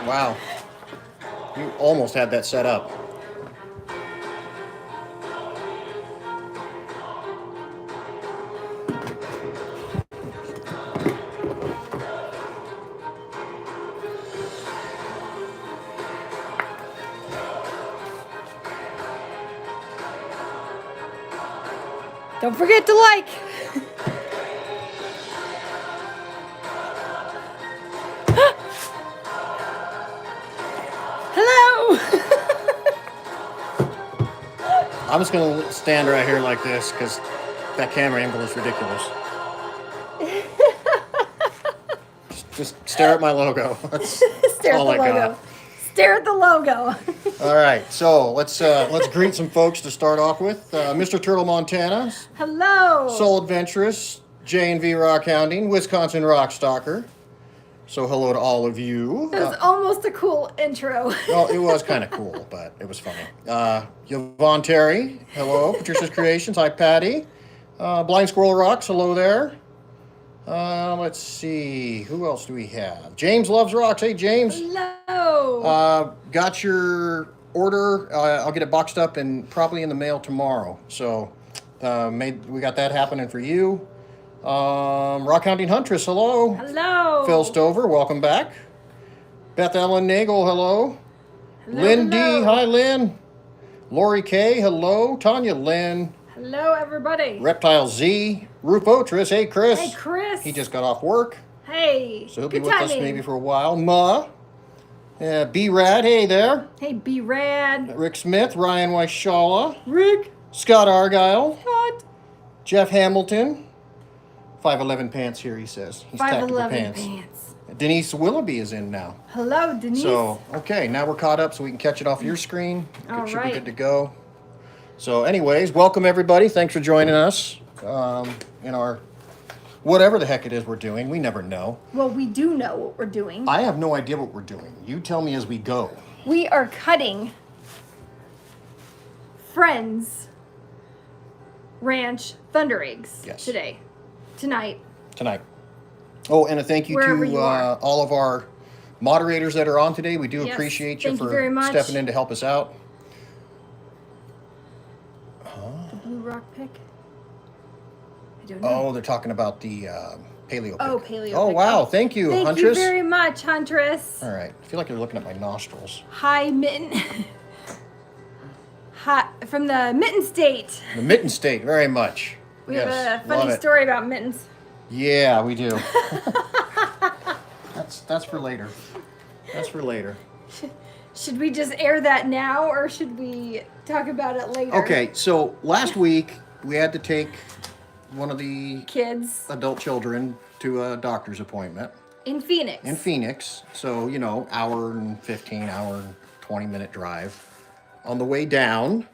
Wow. You almost had that set up. Don't forget to like. Hello. I'm just going to stand right here like this because that camera angle is ridiculous. Just stare at my logo. That's Stare at all the I logo. got. Stare at the logo. All right, so let's greet some folks to start off with. Mr. Turtle Montana, Hello. Soul Adventurous, J&V Rock Hounding, Wisconsin Rock Stalker. So hello to all of you. That was almost a cool intro. Well, it was kind of cool, but it was funny. Yvonne Terry, hello. Patricia's Creations, hi Patty. Blind Squirrel Rocks, hello there. Let's see, who else do we have? James Loves Rocks, hey James. Hello. Got your order. I'll get it boxed up and probably in the mail tomorrow. So we got that happening for you. Rock Hounding Huntress, hello. Hello. Phil Stover, welcome back. Beth Ellen Nagel, hello. Hello, Lynn hello. D, hi Lynn. Lori K, hello. Tanya Lynn. Hello, everybody. Reptile Z. Roof Otris, hey Chris. Hey, Chris. He just got off work, Hey. so he'll be Good with us timing. maybe for a while. Ma. B-Rad, hey there. Hey, B-Rad. Rick Smith, Ryan Weishala. Rick. Scott Argyle. What? Jeff Hamilton. 5'11 pants here, he says. He's tactical 5'11 pants. Denise Willoughby is in now. Hello, Denise. So, okay, now we're caught up so we can catch it off your screen. All Should right. be good to go. So, anyways, welcome everybody. Thanks for joining us in our whatever the heck it is we're doing. We never know. Well, we do know what we're doing. I have no idea what we're doing. You tell me as we go. We are cutting Friends Ranch Thundereggs tonight. Oh, and a thank you Wherever to you are. all of our moderators that are on today. We do Yes, appreciate you thank you for very much. stepping in to help us out. The Blue Rock pick? I don't know. Oh, they're talking about the paleo pick. Oh, paleo Oh, pick. wow. Thank you, Thank Huntress. you very much, Huntress. All right. I feel like you're looking at my nostrils. Hi, Mitten. Hi, from the Mitten State. The Mitten State, very much. We Yes, have a love funny it. story about mittens. Yeah, we do. That's for later. That's for later. Should we just air that now, or should we talk about it later? Okay, so last week we had to take one of the Kids adult children to a doctor's appointment in Phoenix. in Phoenix. So, hour and 15, hour and 20-minute drive. On the way down,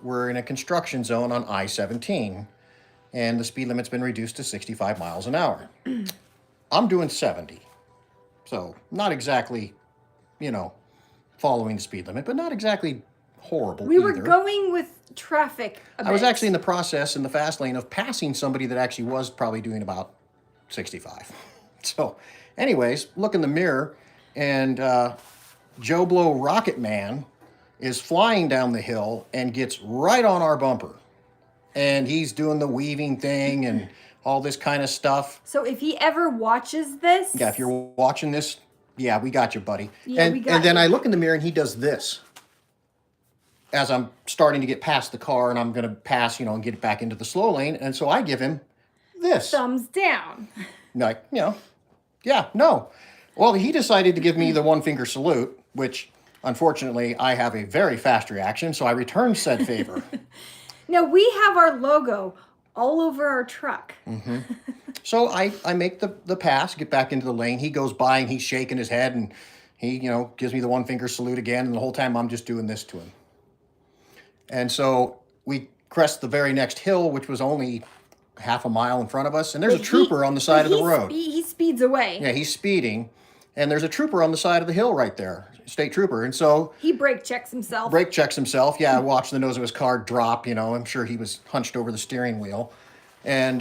we're in a construction zone on I-17, and the speed limit's been reduced to 65 miles an hour. I'm doing 70. So, not exactly, following the speed limit, but not exactly horrible We either. were going with traffic a I was bit. actually in the process in the fast lane of passing somebody that actually was probably doing about 65. So, anyways, look in the mirror, and Joe Blow Rocket Man is flying down the hill and gets right on our bumper. And he's doing the weaving thing and all this kind of stuff. So if he ever watches this... Yeah, if you're watching this, yeah, we got you, buddy. Yeah, we got and then you. I look in the mirror and he does this. As I'm starting to get past the car and I'm going to pass, and get back into the slow lane. And so I give him this. Thumbs down. Like, yeah, no. Well, he decided to give me the one finger salute, which unfortunately I have a very fast reaction. So I returned said favor. No, we have our logo all over our truck. So I make the pass, get back into the lane. He goes by and he's shaking his head and he, gives me the one finger salute again. And the whole time I'm just doing this to him. And so we crest the very next hill, which was only half a mile in front of us. And there's a trooper on the side of the road. He speeds away. Yeah, he's speeding. And there's a trooper on the side of the hill right there, state trooper. And so He brake checks himself. brake checks himself. Yeah, I watched the nose of his car drop, I'm sure he was hunched over the steering wheel. And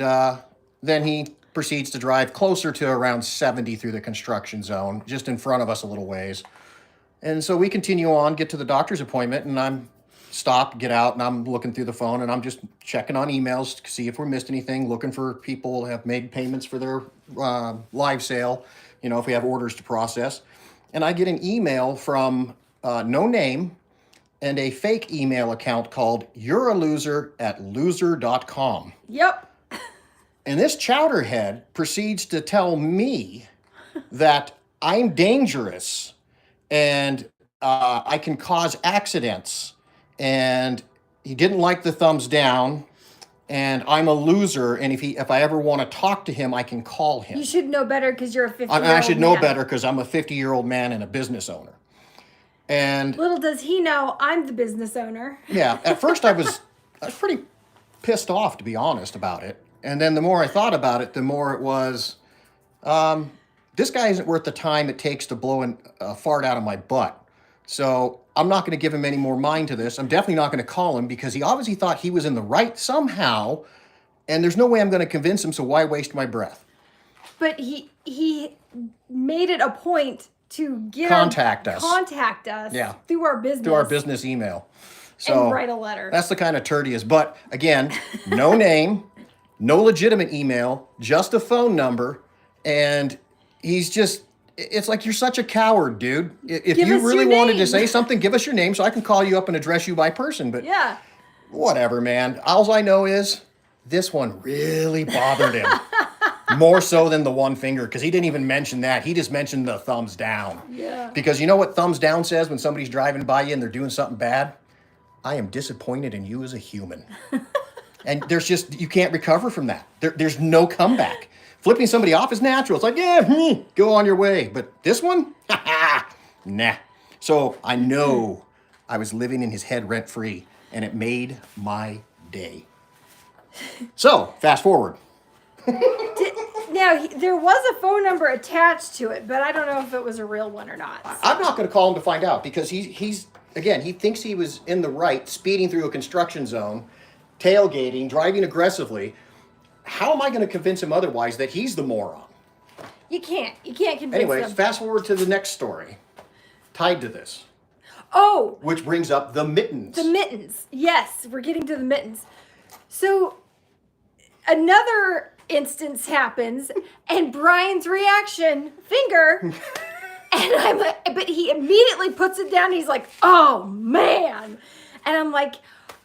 then he proceeds to drive closer to around 70 through the construction zone, just in front of us a little ways. And so we continue on, get to the doctor's appointment, and I'm stopped, get out, and I'm looking through the phone, and I'm just checking on emails to see if we missed anything, looking for people who have made payments for their live sale, if we have orders to process. And I get an email from no name and a fake email account called you're a loser at loser.com. Yep. And this chowderhead proceeds to tell me that I'm dangerous and I can cause accidents, and he didn't like the thumbs down, and I'm a loser, and if I ever want to talk to him, I can call him. You should know better because you're a 50-year-old I should know man. better because I'm a 50-year-old man and a business owner. And little does he know I'm the business owner. yeah, at first I was pretty pissed off, to be honest, about it. And then the more I thought about it, the more it was, this guy isn't worth the time it takes to blow a fart out of my butt. So I'm not going to give him any more mind to this. I'm definitely not going to call him because he obviously thought he was in the right somehow. And there's no way I'm going to convince him, so why waste my breath? But he made it a point to Contact us through our business. Through our business email. So and write a letter. That's the kind of turd he is. But again, no name, no legitimate email, just a phone number. And he's just, it's like, you're such a coward, dude. If Give you us really your wanted to name. say something, give us your name so I can call you up and address you by person. But Yeah. whatever, man. All I know is this one really bothered him. More so than the one finger, because he didn't even mention that. He just mentioned the thumbs down. Yeah. Because you know what thumbs down says when somebody's driving by you and they're doing something bad? I am disappointed in you as a human. And you can't recover from that. There's no comeback. Flipping somebody off is natural. It's like, yeah, go on your way. But this one? Nah. So I know I was living in his head rent-free, and it made my day. So, fast forward. Now, there was a phone number attached to it, but I don't know if it was a real one or not. I'm not going to call him to find out because he's again, he thinks he was in the right, speeding through a construction zone, tailgating, driving aggressively. How am I going to convince him otherwise that he's the moron? You can't convince Anyways, them. fast forward to the next story tied to this, Oh, which brings up the mittens. the mittens. Yes, we're getting to the mittens. So, another instance happens, and Brian's reaction, finger, and I'm like, but he immediately puts it down. And he's like, "Oh man," and I'm like,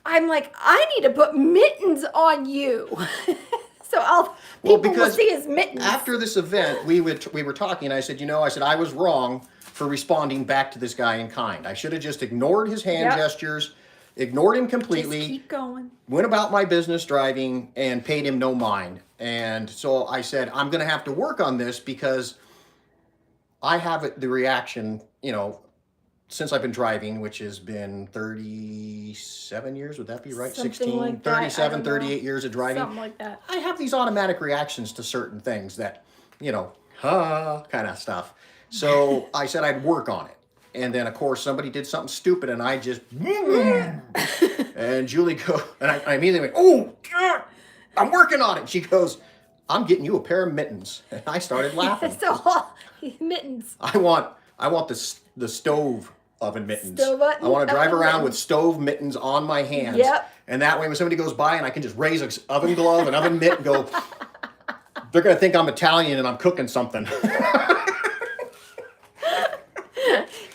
I need to put mittens on you. So people will see his mittens. After this event, we were talking. I said, I was wrong for responding back to this guy in kind. I should have just ignored his hand gestures, ignored him completely. Just keep going. Went about my business driving and paid him no mind. And so I said, I'm going to have to work on this because I have the reaction, since I've been driving, which has been 37 years, would that be right? Something 16, like that, 37, I don't know. 38 years of driving. Something like that. I have these automatic reactions to certain things that, kind of stuff. So I said I'd work on it. And then, of course, somebody did something stupid, and I just, and Julie and I immediately went, oh, God, I'm working on it. She goes, I'm getting you a pair of mittens. And I started laughing. So mittens. I want the stove oven mittens. Stove I want to drive oven around with mittens. stove mittens on my hands. Yep. And that way when somebody goes by and I can just raise an oven glove, an oven mitt, and go, they're going to think I'm Italian and I'm cooking something.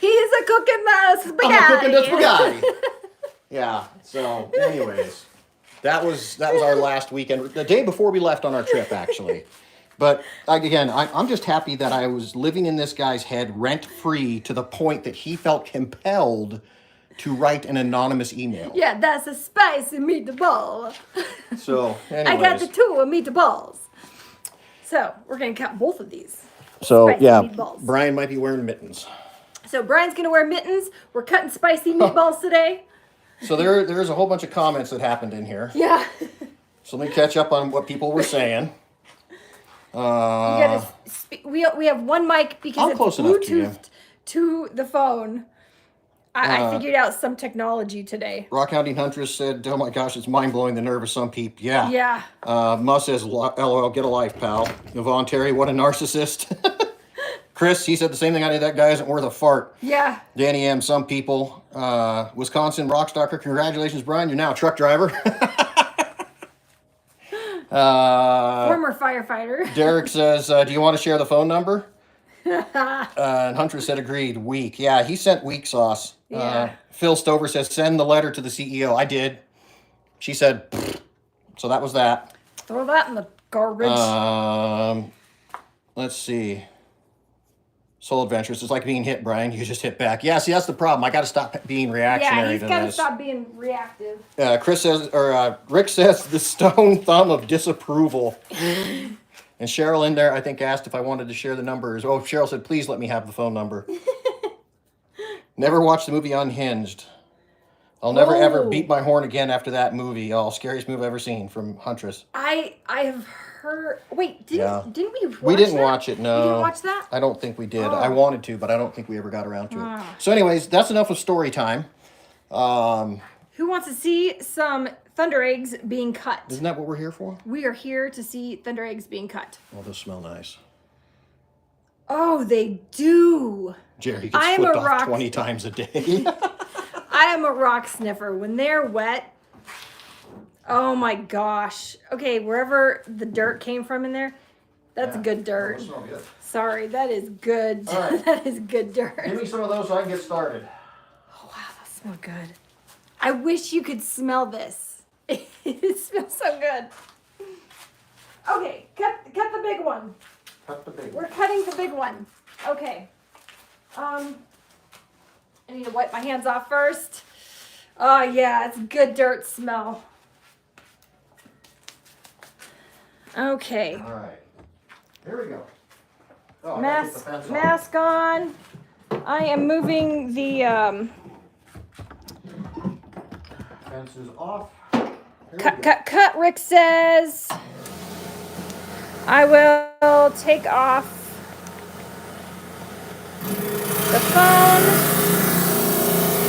He's a cooking the spaghetti. I'm cooking the spaghetti. Yeah. So, anyways, that was our last weekend. The day before we left on our trip, actually. But again, I'm just happy that I was living in this guy's head rent-free to the point that he felt compelled to write an anonymous email. Yeah, that's a spicy meatball. So, anyways. I got the 2 meatballs. So, we're going to count both of these. So, spicy yeah, meatballs. Brian might be wearing mittens. So, Brian's going to wear mittens. We're cutting spicy meatballs today. So, there's a whole bunch of comments that happened in here. Yeah. So, let me catch up on what people were saying. You gotta we have one mic because I'm it's close enough to you. Bluetoothed to the phone. I figured out some technology today. Rock Hounding Huntress said, "Oh my gosh, it's mind blowing the nerve of some people." Yeah. Yeah. Mus says, "LOL, get a life, pal." Yvonne Terry, what a narcissist. Chris, he said the same thing I did. That guy isn't worth a fart. Yeah. Danny M, some people. Wisconsin Rockstalker, congratulations, Brian. You're now a truck driver. Former firefighter. Derek says, do you want to share the phone number? And Huntress said, agreed. Weak. Yeah, he sent weak sauce. Yeah. Phil Stover says, send the letter to the CEO. I did. She said, pfft. So that was that. Throw that in the garbage. Let's see. Soul Adventures. It's like being hit, Brian. You just hit back. Yeah, see, that's the problem. I got to stop being reactionary Yeah, to he's got to this. stop being reactive. Chris says, or Rick says, the stone thumb of disapproval. And Cheryl in there, I think, asked if I wanted to share the numbers. Oh, Cheryl said, please let me have the phone number. Never watched the movie Unhinged. I'll never ever beat my horn again after that movie. Oh, scariest movie I've ever seen from Huntress. I have heard. Wait, didn't we watch We didn't that? watch it, no. We didn't watch that? I don't think we did. Oh. I wanted to, but I don't think we ever got around to it. So anyways, that's enough of story time. Who wants to see some thunder eggs being cut? Isn't that what we're here for? We are here to see thunder eggs being cut. Well, those smell nice. Oh, they do. Jerry I gets am flipped a off rock- 20 times a day. I am a rock sniffer. When they're wet, oh my gosh. Okay, wherever the dirt came from in there, that's good dirt. Those smell good. Sorry, that is good. All right. That is good dirt. Give me some of those so I can get started. Oh, wow, that smells good. I wish you could smell this. It smells so good. Okay, cut the big one. Cut the big We're cutting the big one. Okay. I need to wipe my hands off first. Oh yeah, it's good dirt smell. Okay. All right. Here we go. Oh, I gotta get the fence off. Mask on. I am moving the Fence is off. Here we go. cut, Rick says. I will take off the phone.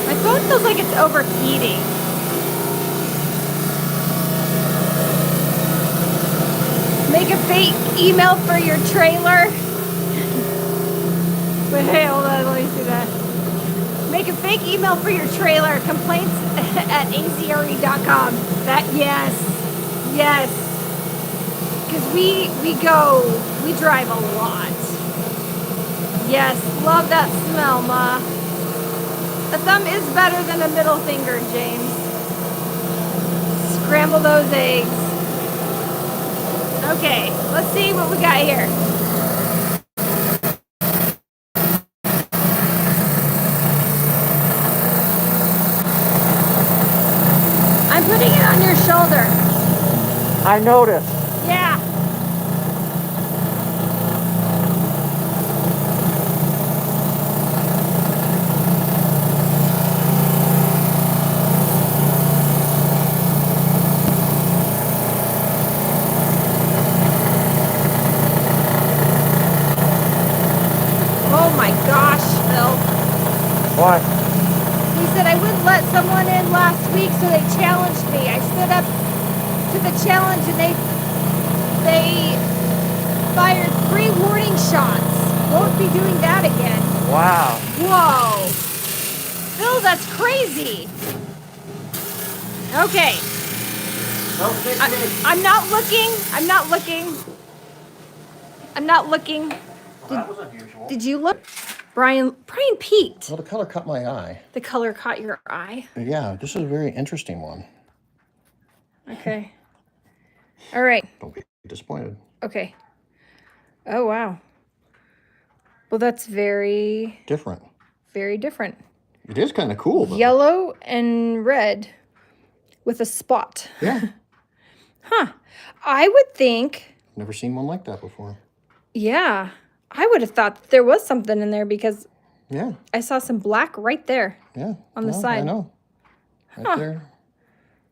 My phone feels like it's overheating. Make a fake email for your trailer. Wait, hey, hold on, let me see that. Make a fake email for your trailer. Complaints at azre.com. That, yes. Because we drive a lot. Yes, love that smell, Ma. A thumb is better than a middle finger, James. Scramble those eggs. Okay, let's see what we got here. I'm putting it on your shoulder. I noticed. Yeah. Oh my gosh, Phil. What? He said I wouldn't let someone in last week, so they challenged me. I stood up to the challenge and they fired 3 warning shots. Won't be doing that again. Wow. Whoa. Phil, that's crazy. Okay. Don't fix me. I'm not looking. That was unusual. Did you look? Brian peeked. Well, the color caught my eye. The color caught your eye. Yeah, this is a very interesting one. Okay. All right. Don't be disappointed. Okay. Oh, wow. Well, that's very, Different. very different. It is kind of cool, though. Yellow and red with a spot. Yeah. Huh. I would think, Never seen one like that before. yeah, I would have thought that there was something in there because Yeah. I saw some black right there. Yeah. On the No, side. I know. Right Huh. there.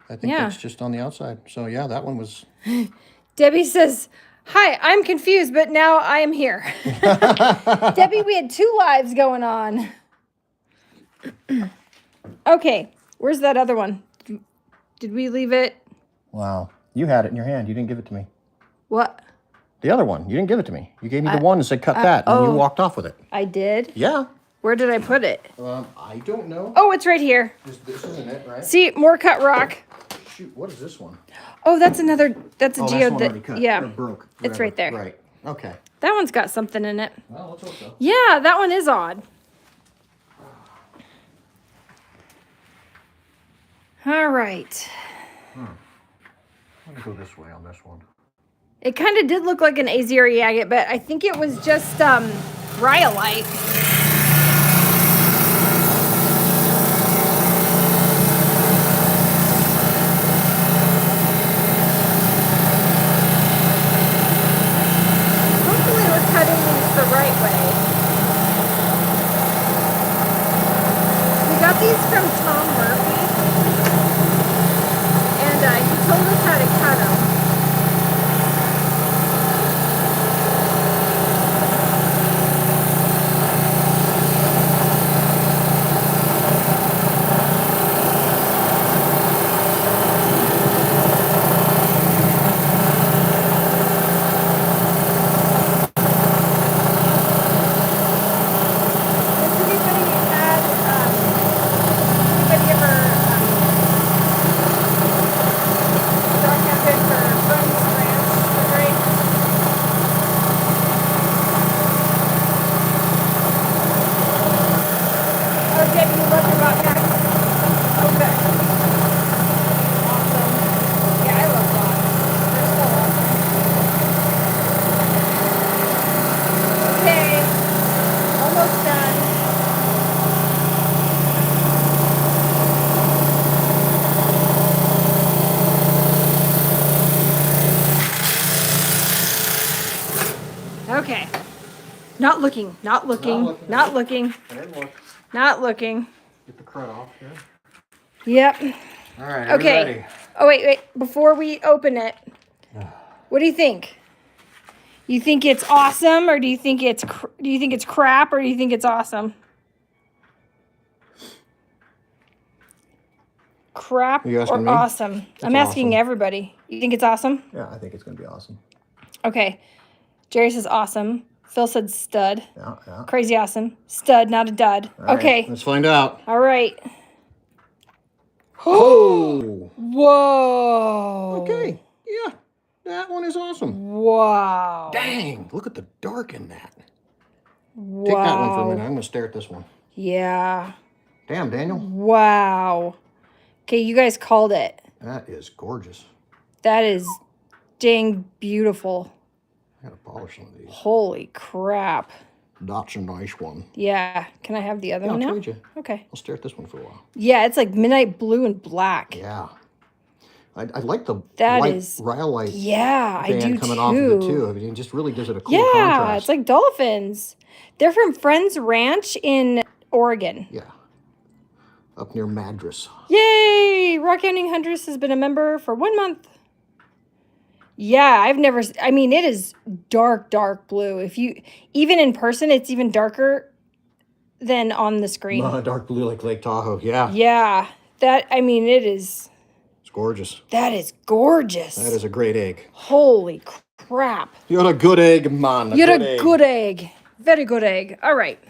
I think Yeah. that's just on the outside. So, yeah, that one was... Debbie says, hi, I'm confused, but now I am here. Debbie, we had 2 lives going on. Okay, where's that other one? Did we leave it? Wow. You had it in your hand. You didn't give it to me. What? The other one. You didn't give it to me. You gave me the one and said cut that, and then you walked off with it. I did? Yeah. Where did I put it? I don't know. Oh, it's right here. This isn't it, right? See, more cut rock. Shoot, what is this one? Oh, that's another, that's a Oh, geode that's one already cut. yeah. Or broke. It's Whatever. right there. Right. Okay. That one's got something in it. Well, let's hope so. Yeah, that one is odd. All right. I'm going to go this way on this one. It kind of did look like an azier agate, but I think it was just rhyolite. Hopefully we're cutting these the right way. We got these from Tom Murphy, and he told us how to cut them. Okay. Not looking, not looking, not looking, not looking. Get the crud off here. Yep. All right, okay. ready? Oh, wait. Before we open it, what do you think? You think it's awesome, or do you think it's crap, or do you think it's awesome? Crap or me? awesome? I'm asking everybody. You think it's awesome? Yeah, I think it's going to be awesome. Okay. Jerry says awesome. Phil said stud. Yeah. Crazy awesome. Stud, not a dud. All okay. Right, let's find out. All right. Oh! Whoa. Okay. Yeah. That one is awesome. Wow. Dang. Look at the dark in that. Wow. Take that one for a minute. I'm going to stare at this one. Yeah. Damn, Daniel. Wow. Okay, you guys called it. That is gorgeous. That is dang beautiful. I got to polish some of these. Holy crap. That's a nice one. Yeah. Can I have the other one now? I'll trade you. Okay. I'll stare at this one for a while. Yeah, it's like midnight blue and black. Yeah. I like the that light is, rhyolite yeah, I do coming too. off of it too. I mean, it just really gives it a cool yeah, contrast. it's like dolphins. They're from Friends Ranch in Oregon. Yeah. Up near Madras. Yay! Rock County Huntress has been a member for 1 month. Yeah, I mean, it is dark, dark blue. If you, even in person, it's even darker than on the screen. Dark blue like Lake Tahoe, yeah. Yeah, it is. It's gorgeous. That is gorgeous. That is a great egg. Holy crap. You're a good egg, man. You're a good egg. Very good egg. All right.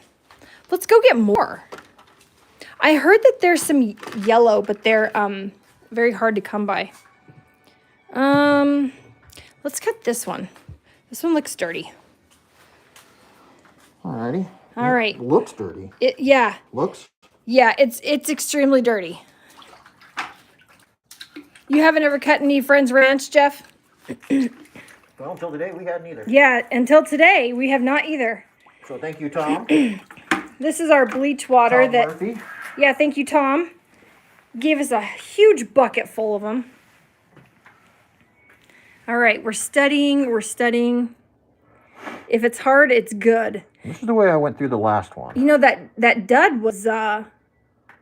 Let's go get more. I heard that there's some yellow, but they're very hard to come by. Let's cut this one. This one looks dirty. Alrighty. All right. It looks dirty. Yeah. Looks? Yeah, it's extremely dirty. You haven't ever cut any Friends Ranch, Jeff? Well, until today we hadn't either. Yeah, until today we have not either. So thank you, Tom. This is our bleach water Tom that. Murphy. Yeah, thank you, Tom. Gave us a huge bucket full of them. All right, we're studying. We're studying. If it's hard, it's good. This is the way I went through the last one. You know, that dud was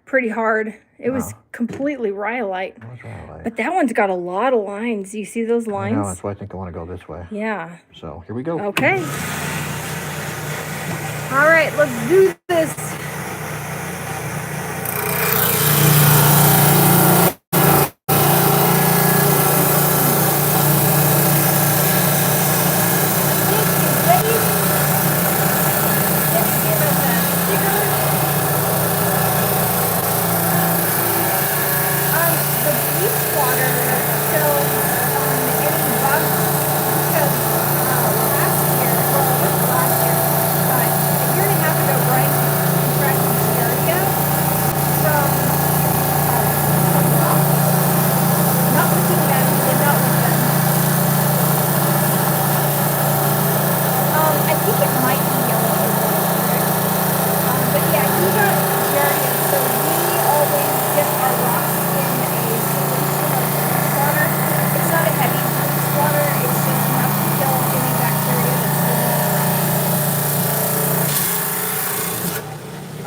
pretty hard. It was completely rhyolite. That was rhyolite. But that one's got a lot of lines. Do you see those lines? I know, that's why I think I want to go this way. Yeah. So here we go. Okay. All right, let's do this.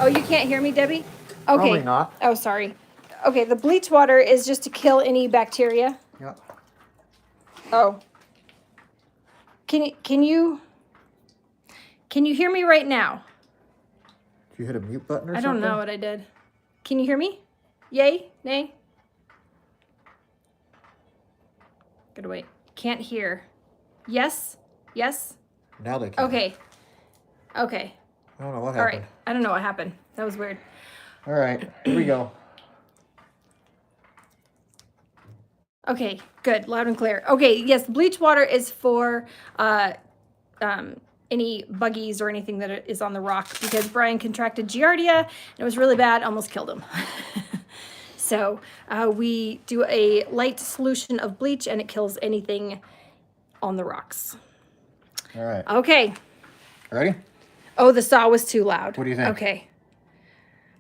you can't hear me, Debbie? Okay. Probably not. Oh, sorry. Okay, the bleach water is just to kill any bacteria. Yeah. Oh. Can you hear me right now? Did you hit a mute button or I something? don't know what I did. Can you hear me? Yay? Nay? Gotta wait. Can't hear. Yes? Yes? Now they can. Okay. Okay. I don't know what All happened. right. I don't know what happened. That was weird. All right. Here we go. Okay, good, loud and clear. Okay, yes, bleach water is for any buggies or anything that is on the rock because Brian contracted Giardia and it was really bad, almost killed him. So we do a light solution of bleach and it kills anything on the rocks. All right. Okay. Ready? Oh, the saw was too loud. What do you think? Okay.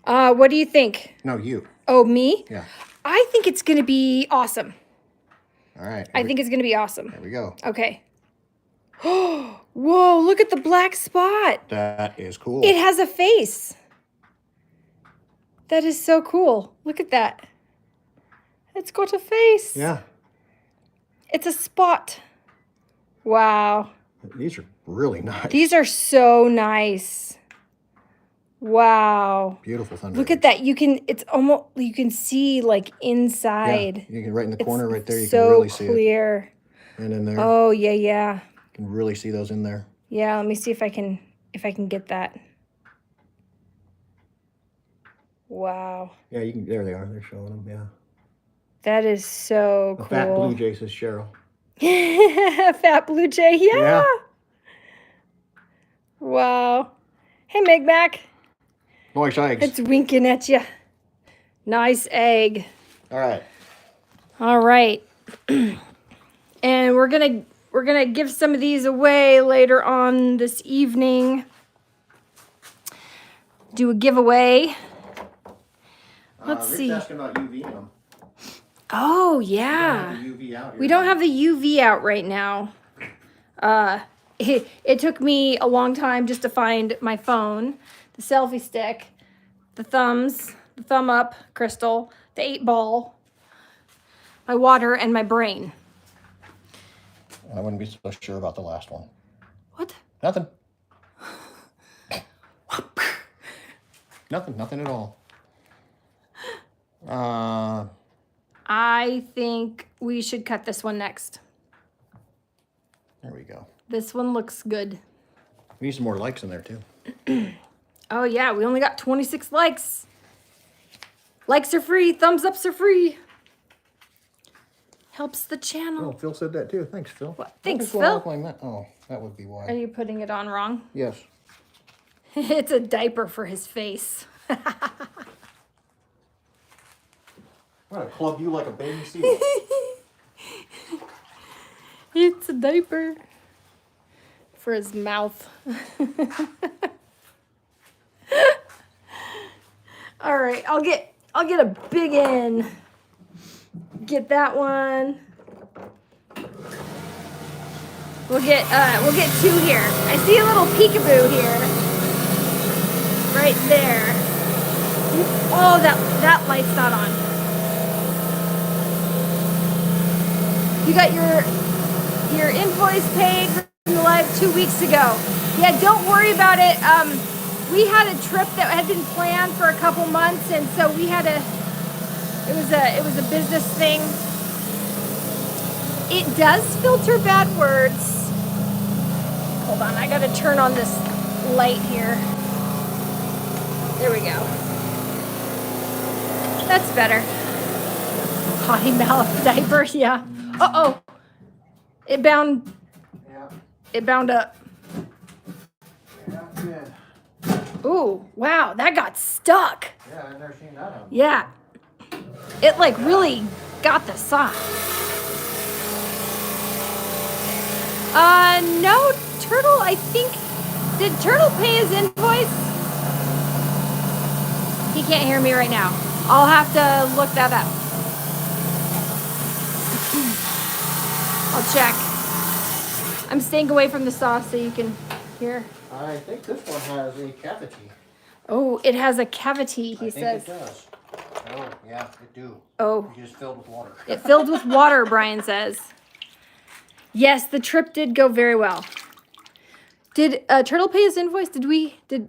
What do you think? No, you. Oh, me? Yeah. I think it's going to be awesome. All right. I think it's going to be awesome. There we go. Okay. Whoa, look at the black spot. That is cool. It has a face. That is so cool. Look at that. It's got a face. Yeah. It's a spot. Wow. These are really nice. These are so nice. Wow. Beautiful thunder. Look at that. You can see like inside. Yeah, you can right in the corner right there. You so can really see it. clear. And in there. Oh, yeah. You can really see those in there. Yeah, let me see if I can get that. Wow. Yeah, you can. There they are. They're showing them. Yeah. That is so A cool. fat blue jay, says Cheryl. Fat blue jay, yeah. Wow. Hey, Meg Mac. Nice eggs. It's winking at you. Nice egg. All right. All right. And we're gonna give some of these away later on this evening. Do a giveaway. Let's Rick's see. asking about UV in them. Oh yeah. UV out here. We don't have the UV out right now. It took me a long time just to find my phone, the selfie stick, the thumb up crystal, the 8-ball, my water, and my brain. I wouldn't be so sure about the last one. What? Nothing. Nothing at all. I think we should cut this one next. There we go. This one looks good. We need some more likes in there too. Oh yeah, we only got 26 likes. Likes are free, thumbs ups are free. Helps the Oh, channel. Phil said that too. Thanks, Phil. What? Thanks, Why does it Phil. look like that? Oh, that would be why. Are you putting it on wrong? Yes. It's a diaper for his face. I'm gonna club you like a baby seal. It's a diaper for his mouth. All right, I'll get a big N. Get that one. We'll get 2 here. I see a little peekaboo here. Right there. Oh, that light's not on. You got your invoice paid from the live 2 weeks ago. Yeah, don't worry about it. We had a trip that had been planned for a couple months, and so we had it was a business thing. It does filter bad words. Hold on, I gotta turn on this light here. There we go. That's better. Potty mouth diaper, yeah. Uh-oh. It bound up. Yeah, good. Ooh, wow, that got stuck. Yeah, I've never seen that happen. Yeah. It like really got the sock. No, Turtle, I think, did Turtle pay his invoice? He can't hear me right now. I'll have to look that up. I'll check. I'm staying away from the saw so you can hear. I think this one has a cavity. Oh, it has a cavity, he I says. think it does. Oh, yeah, it do. Oh. It just filled with water. It filled with water, Brian says. Yes, the trip did go very well. Did Turtle pay his invoice? Did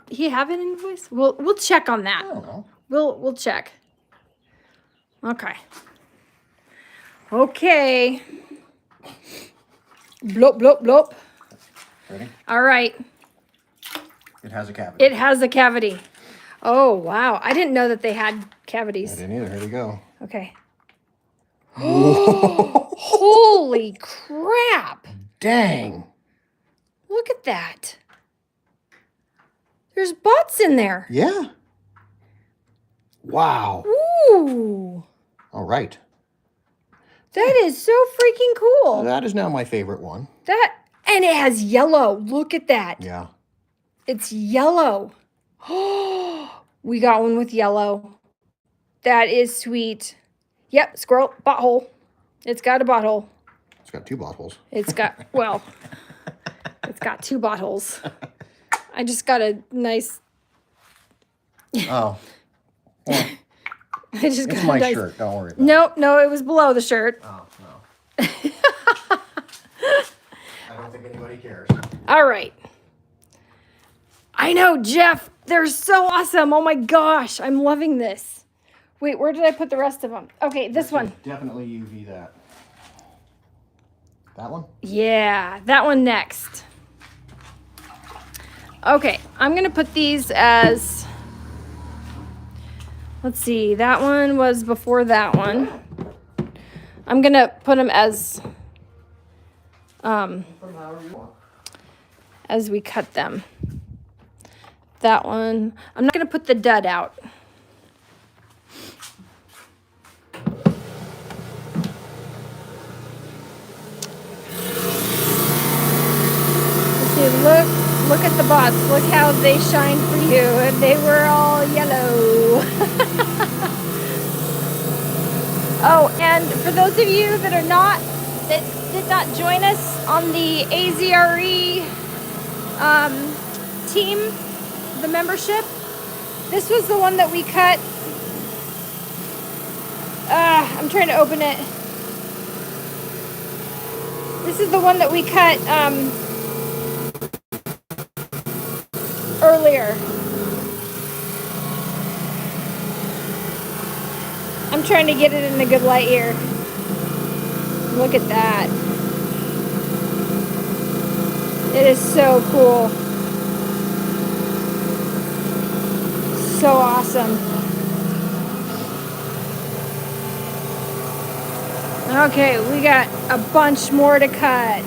he have an invoice? We'll check on that. I don't know. We'll check. Okay. Okay. Blop, blop, blop. Ready? All right. It has a cavity. It has a cavity. Oh, wow. I didn't know that they had cavities. I didn't either. Here we go. Okay. Holy crap. Dang. Look at that. There's butts in there. Yeah. Wow. Ooh. All right. That is so freaking cool. That is now my favorite one. And it has yellow. Look at that. Yeah. It's yellow. We got one with yellow. That is sweet. Yep, squirrel, butthole. It's got a butthole. It's got 2 bottles. It's got, well, it's got 2 bottles. I just got a nice, Oh. Well, I just got it's a my nice, shirt. Don't worry about it. No, it was below the shirt. Oh, no. I don't think anybody cares. All right. I know, Jeff. They're so awesome. Oh my gosh. I'm loving this. Wait, where did I put the rest of them? Okay, this one. Definitely UV that. That one? Yeah, that one next. Okay, I'm going to put these as, let's see, that one was before that one. I'm going to put them as we cut them. That one, I'm not going to put the dud out. Let's see, look at the bots. Look how they shine for you. And they were all yellow. Oh, and for those of you that did not join us on the AZRE team, the membership, this was the one that we cut. I'm trying to open it. This is the one that we cut earlier. I'm trying to get it in a good light here. Look at that. It is so cool. So awesome. Okay, we got a bunch more to cut.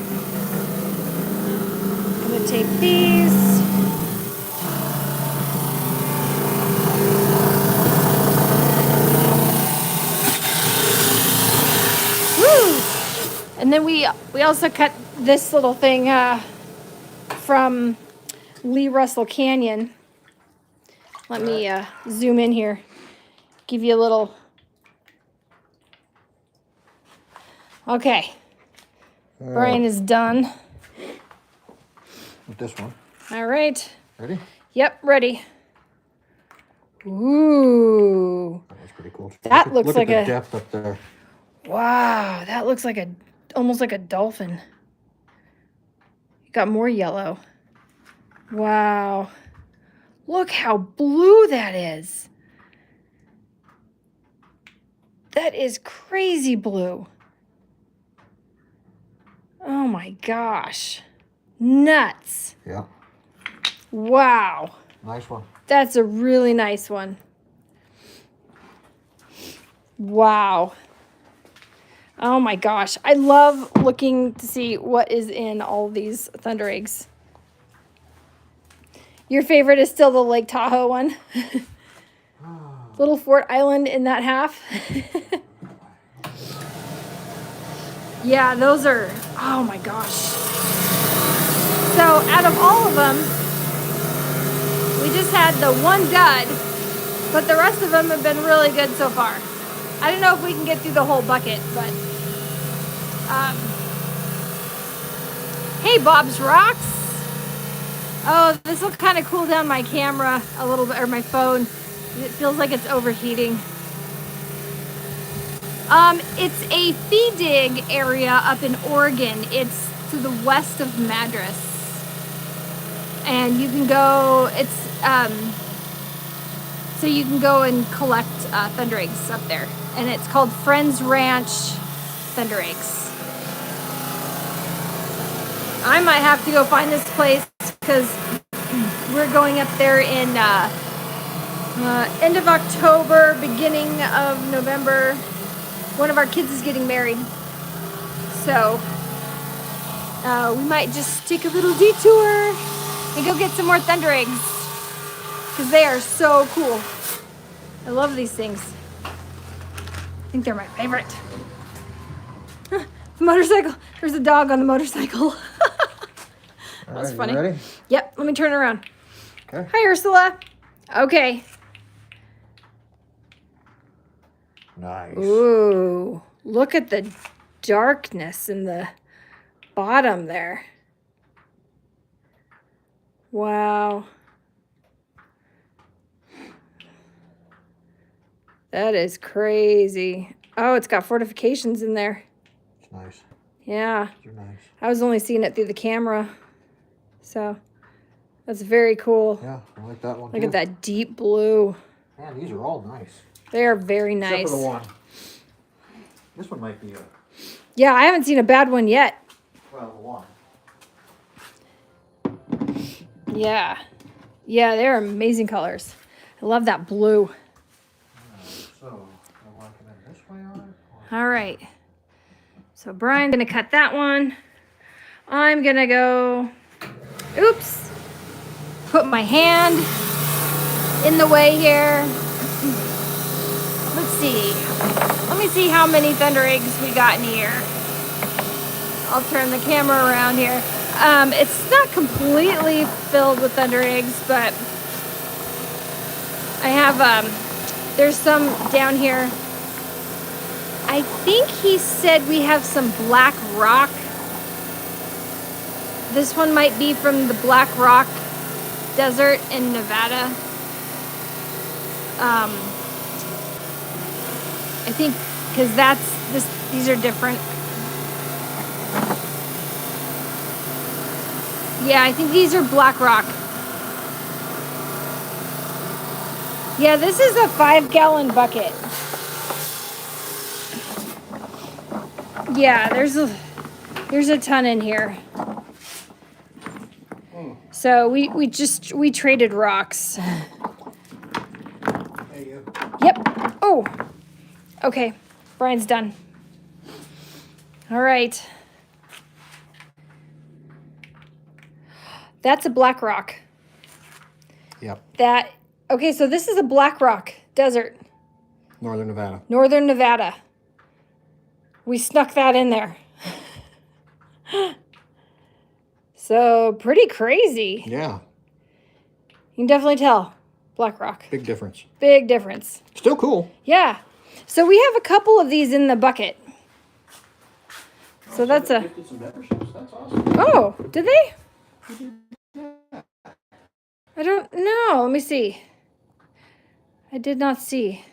I'm gonna take these. Woo! And then we also cut this little thing from Lee Russell Canyon. Let me zoom in here. Give you a little. Okay. Brian is done. With this one. All right. Ready? Yep, ready. Ooh. That was pretty cool. That looks like look at a the depth up there. Wow, that looks like almost like a dolphin. Got more yellow. Wow. Look how blue that is. That is crazy blue. Oh my gosh. Nuts. Yeah. Wow. Nice one. That's a really nice one. Wow. Oh my gosh. I love looking to see what is in all these Thunder Eggs. Your favorite is still the Lake Tahoe one. Little Fort Island in that half. Yeah, those are, oh my gosh. So out of all of them, we just had the one dud, but the rest of them have been really good so far. I don't know if we can get through the whole bucket, but hey, Bob's Rocks. Oh, this will kind of cool down my camera a little bit, or my phone. It feels like it's overheating. It's a feed dig area up in Oregon. It's to the west of Madras. And you can go, so you can go and collect Thundereggs up there. And it's called Friends Ranch Thundereggs. I might have to go find this place because we're going up there in end of October, beginning of November. One of our kids is getting married. So we might just take a little detour and go get some more Thundereggs because they are so cool. I love these things. I think they're my favorite. The motorcycle. There's a dog on the motorcycle. That's funny. You ready? Yep, let me turn around. Okay. Hi, Ursula. Okay. Nice. Ooh, look at the darkness in the bottom there. Wow. That is crazy. Oh, it's got fortifications in there. It's nice. Yeah. They're nice. I was only seeing it through the camera. So, that's very cool. Yeah, I like that one Look too. at that deep blue. Man, these are all nice. They are very nice. Except for the one. This one might be a, Yeah, I haven't seen a bad one yet. well, one. Yeah. Yeah, they're amazing colors. I love that blue. So, I want to come in this way on it? All right. So Brian's gonna cut that one. I'm gonna go, oops, put my hand in the way here. Let's see. Let me see how many Thundereggs we got in here. I'll turn the camera around here. It's not completely filled with Thundereggs, but I have, there's some down here. I think he said we have some Black Rock. This one might be from the Black Rock Desert in Nevada. I think because these are different. Yeah, I think these are Black Rock. Yeah, this is a 5-gallon bucket. Yeah, there's a ton in here. So we traded rocks. Hey, you. Yep. Oh. Okay. Brian's done. All right. That's a Black Rock. Yep. Okay, so this is a Black Rock Desert. Northern Nevada. Northern Nevada. We snuck that in there. So, pretty crazy. Yeah. You can definitely tell. Black Rock. Big difference. Big difference. Still cool. Yeah. So, we have a couple of these in the bucket. So, that's a... That's awesome. Oh, did they? I don't know. Let me see. I did not see.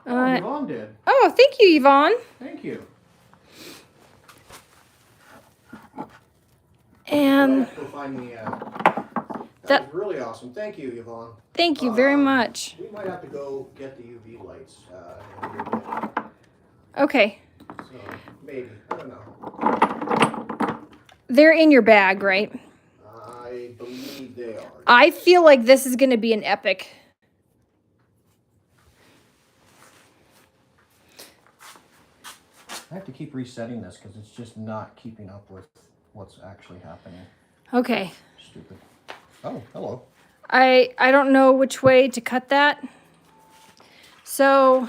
Yvonne did. Oh, thank you, Yvonne. Thank you. And Go find the, that- that was really awesome. Thank you, Yvonne. thank you very much. We might have to go get the UV lights in a little bit. Okay. So maybe. I don't know. They're in your bag, right? I believe they are. I feel like this is going to be an epic. I have to keep resetting this because it's just not keeping up with what's actually happening. Okay. Stupid. Oh, hello. I don't know which way to cut that. So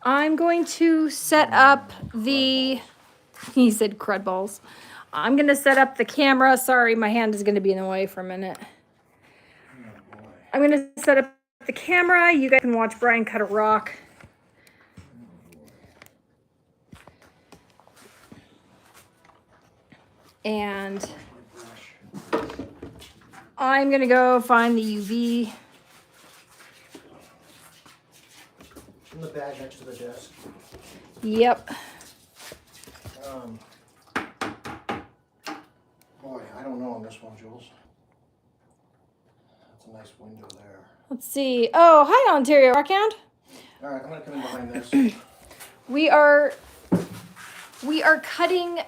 I'm going to set up the, he said crud balls. I'm going to set up the camera. Sorry, my hand is going to be in the way for a minute. I'm going to set up the camera. You guys can watch Brian cut a rock. And I'm gonna go find the UV. In the bag next to the desk. Yep. Boy, I don't know on this one, Jules. That's a nice window there. Let's see. Oh, hi, Ontario Rockhound. All right, I'm gonna come in behind this. We are cutting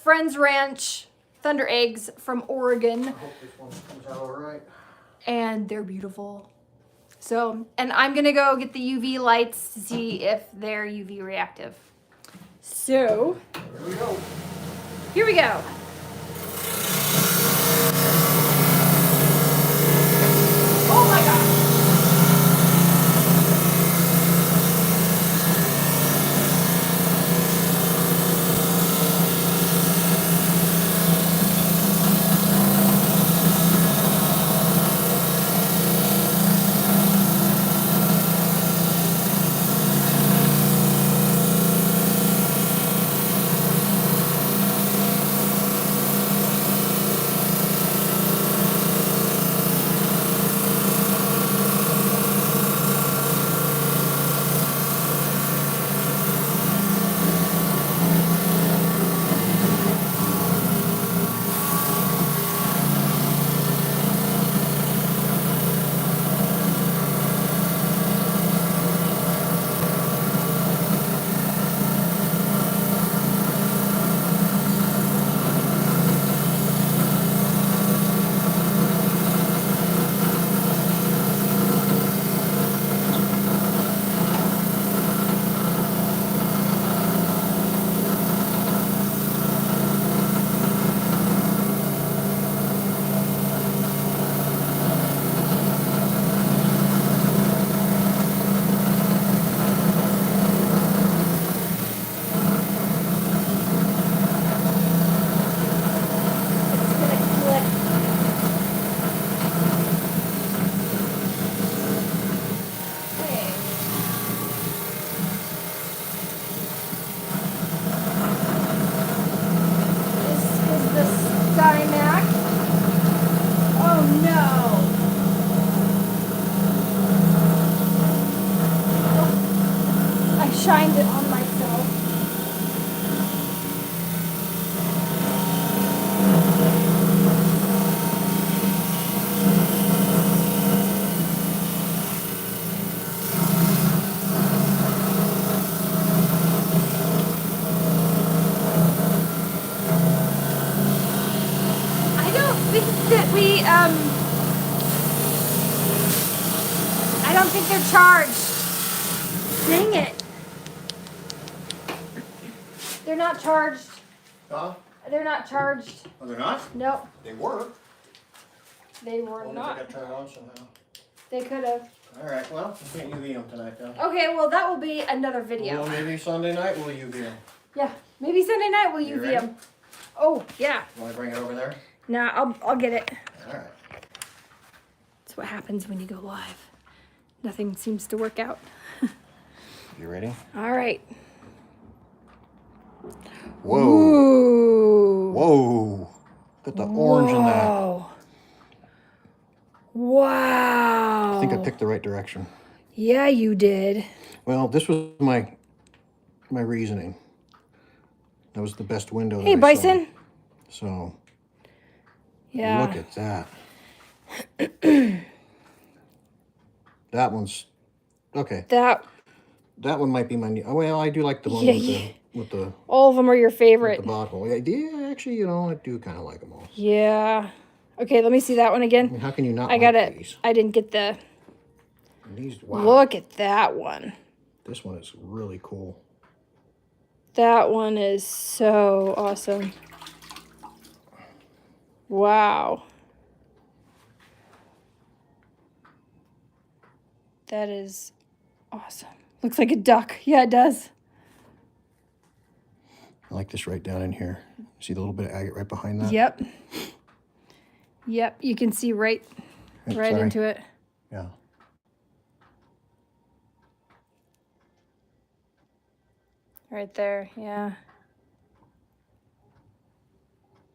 Friends Ranch Thundereggs from Oregon, I hope this one comes out all right. and they're beautiful. So, and I'm gonna go get the UV lights to see if they're UV reactive. So, Here we go. here we go. Oh my gosh. Shined it on myself. I don't think that I don't think they're charged. Dang it. They're not charged. Huh? They're not charged. Oh, they're not? Nope. They were. They were Only not. they got turned on somehow. They could have. All right, well, we can't UV them tonight, though. Okay, well, that will be another video. Well, maybe Sunday night we'll UV them. Yeah, maybe Sunday night we'll You UV ready? them. Oh, yeah. Want to bring it over there? Nah, I'll get it. All right. That's what happens when you go live. Nothing seems to work out. You ready? All right. Whoa. Ooh. Whoa. Got the orange in that. Whoa. Wow. I think I picked the right direction. Yeah, you did. Well, this was my reasoning. That was the best window that Hey, I Bison. saw. So, Yeah. look at that. That one's okay. That. That one might be my new. Oh, well, I do like the one Yeah, with the all of them are your favorite. the bot hole. Yeah, actually, you know, I do kind of like them all. Yeah. Okay, let me see that one I again. mean, how can you not I got like it. these? I didn't get the. And these, wow. Look at that one. This one is really cool. That one is so awesome. Wow. That is awesome. Looks like a duck. Yeah, it does. I like this right down in here. See the little bit of agate right behind that? Yep. Yep, you can see right Oops, right sorry. into it. Yeah. Right there, yeah.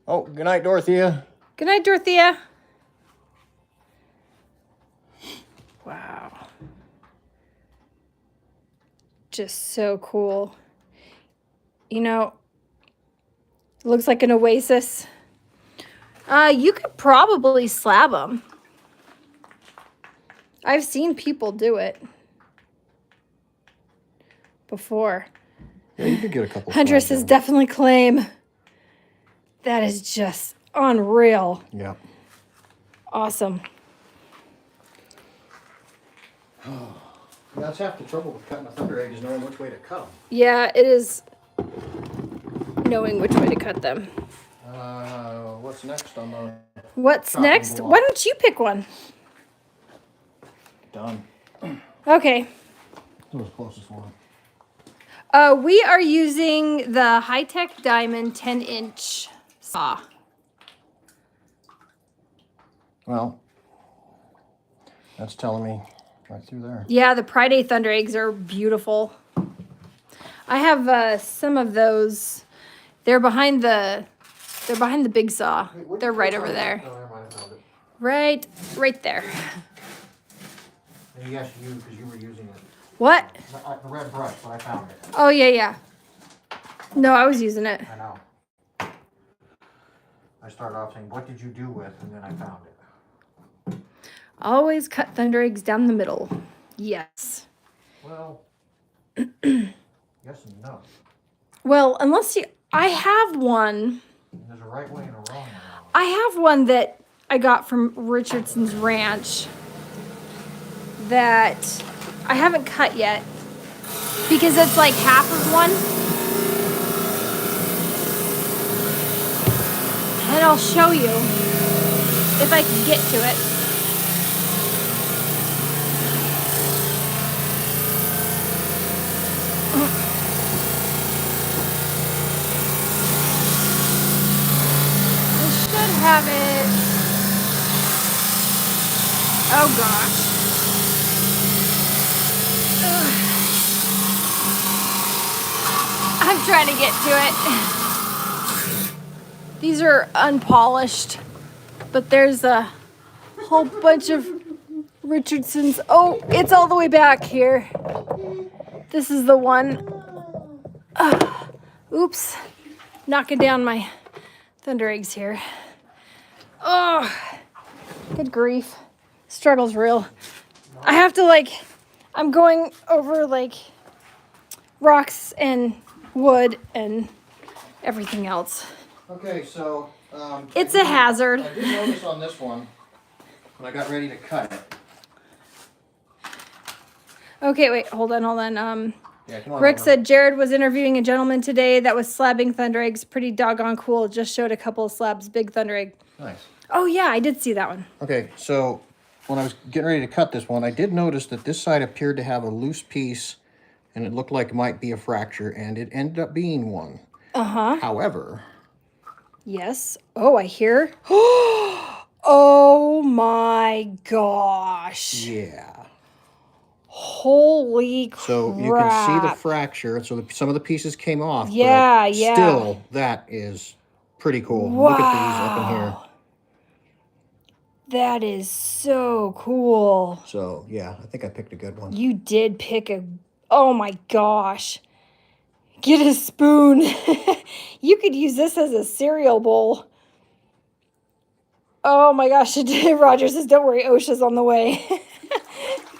Oh, good night, Dorothea. Good night, Dorothea. Wow. Just so cool. You know, looks like an oasis. You could probably slab them. I've seen people do it before. Yeah, you could get a couple. Huntress is definitely claim. That is just unreal. Yeah. Awesome. That's half the trouble with cutting a thunder egg is knowing which way to cut them. Yeah, it is knowing which way to cut them. What's next on the... What's chopping next? block? Why don't you pick one? Done. Okay. That was the closest one. We are using the High-Tech Diamond 10-inch saw. Well, that's telling me right through there. Yeah, the Pride Day Thunder Eggs are beautiful. I have some of those. They're behind the big saw. Wait, They're right over there. Oh, never mind, I found it. Right there. And yes, you, because you were using it. What? The red brush, but I found it. Oh, yeah. No, I was using it. I know. I started off saying, what did you do with? And then I found it. Always cut thunder eggs down the middle. Yes. Well, yes and no. Well, unless you... I have one. There's a right way and a wrong way. I have one that I got from Richardson's Ranch that I haven't cut yet because it's like half of one. And I'll show you if I can get to it. I should have it. Oh gosh. Ugh. I'm trying to get to it. These are unpolished, but there's a whole bunch of Richardson's. Oh, it's all the way back here. This is the one. Oops. Knocking down my thunder eggs here. Oh, good grief. Struggle's real. I have to I'm going over rocks and wood and everything else. Okay, so... It's a hazard. I did notice on this one, when I got ready to cut it. Okay, wait, hold on. Yeah, come on Rick over. said Jared was interviewing a gentleman today that was slabbing thunder eggs. Pretty doggone cool. Just showed a couple of slabs, big thunder egg. Nice. Oh yeah, I did see that one. Okay, so when I was getting ready to cut this one, I did notice that this side appeared to have a loose piece, and it looked like it might be a fracture, and it ended up being one. Uh-huh. However... Yes. Oh, I hear. Oh my gosh. Yeah. Holy crap. So you can see the fracture. So some of the pieces came off. Yeah, but yeah. Still, that is pretty cool. Wow. Look at these up in here. That is so cool. So, yeah, I think I picked a good one. You did pick a... Oh my gosh. Get a spoon. You could use this as a cereal bowl. Oh my gosh. Roger says, don't worry, OSHA's on the way.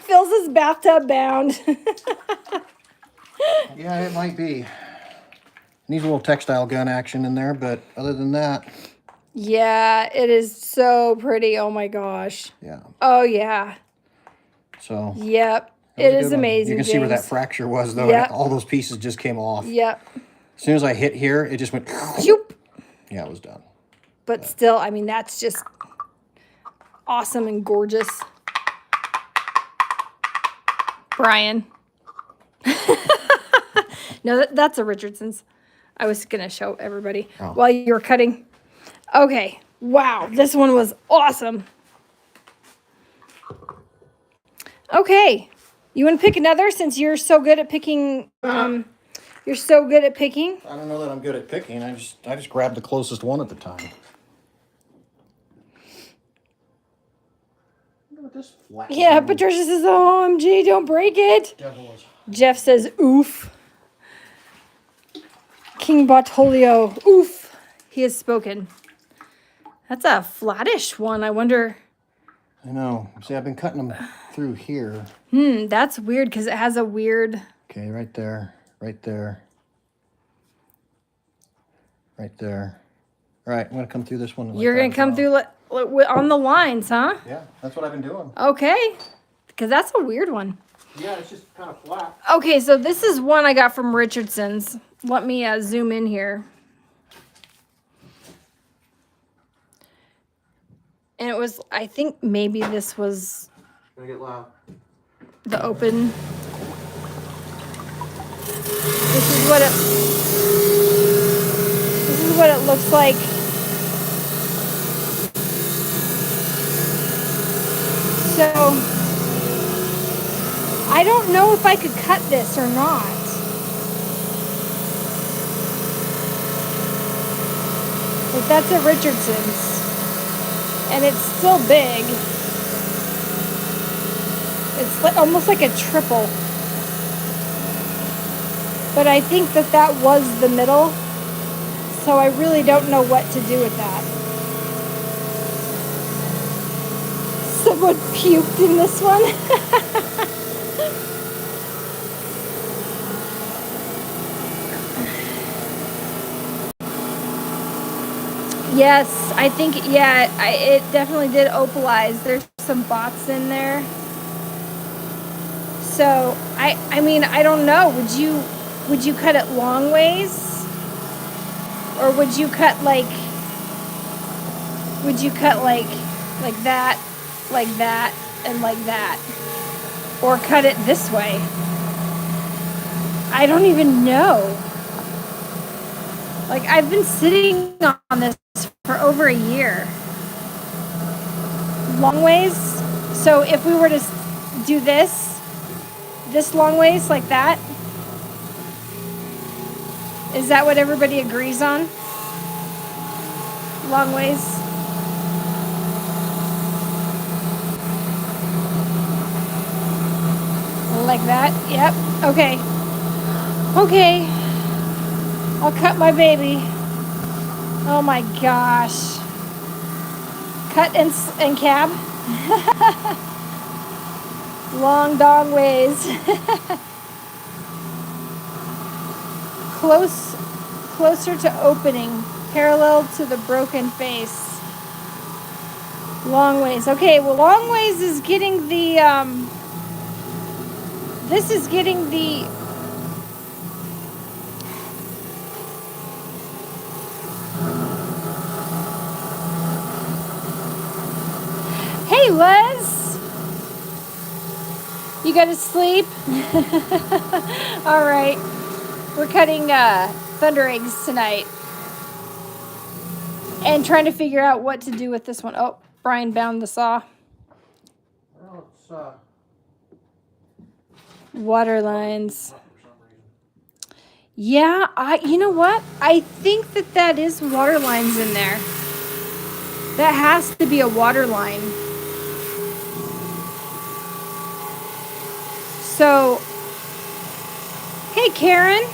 Fills his bathtub bound. Yeah, it might be. Needs a little textile gun action in there, but other than that... Yeah, it is so pretty. Oh my gosh. Yeah. Oh yeah. So... Yep. That was It a is good one. amazing. You can see where that James. fracture was, though. Yep. All those pieces just came off. Yep. As soon as I hit here, it just went... Shoop. Yeah, it was done. But still, I mean, that's just awesome and gorgeous. Brian. No, that's a Richardson's. I was going to show everybody while you were cutting. Okay. Wow. This one was awesome. Okay. You want to pick another since you're so good at picking? You're so good at picking. I don't know that I'm good at picking. I just grabbed the closest one at the time. Look at this flat. Yeah, Patricia says, OMG, don't break it. Devils. Jeff says, oof. King Bartolio, oof. He has spoken. That's a flattish one. I wonder. I know. See, I've been cutting them through here. That's weird because it has a weird. Okay, right there. Right there. Right there. All right, I'm going to come through this one. You're going to come through on the lines, huh? Yeah, that's what I've been doing. Okay. Because that's a weird one. Yeah, it's just kind of flat. Okay, so this is one I got from Richardson's. Let me zoom in here. And it was, I think maybe this was Gonna get loud. the open. This is what it looks like. So I don't know if I could cut this or not. But that's a Richardson's. And it's still big. It's almost like a triple. But I think that was the middle. So I really don't know what to do with that. Someone puked in this one. Yes, I think, yeah, it definitely did opalize. There's some bots in there. So, I mean, I don't know. Would you cut it long ways? Or would you cut like that, and like that? Or cut it this way? I don't even know. Like, I've been sitting on this for over a year. Long ways. So if we were to do this long ways like that, is that what everybody agrees on? Long ways. Like that. Yep. Okay. Okay. I'll cut my baby. Oh my gosh. Cut and cab. Long dong ways. Closer to opening, parallel to the broken face. Long ways. Okay, well, long ways is getting the, this is getting the, hey, Les! You gotta sleep? All right. We're cutting Thundereggs tonight. And trying to figure out what to do with this one. Oh, Brian bound the saw. Well, it's, Water lines. Yeah, you know what? I think that is water lines in there. That has to be a water line. So, hey, Karen.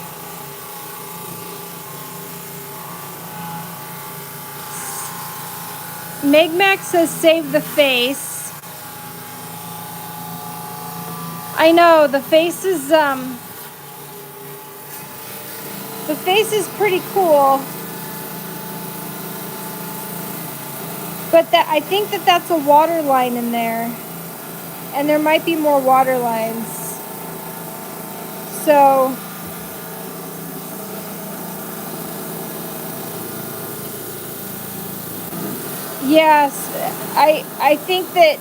Megmax says save the face. I know, the face is pretty cool. But I think that's a water line in there. And there might be more water lines. So yes, I think that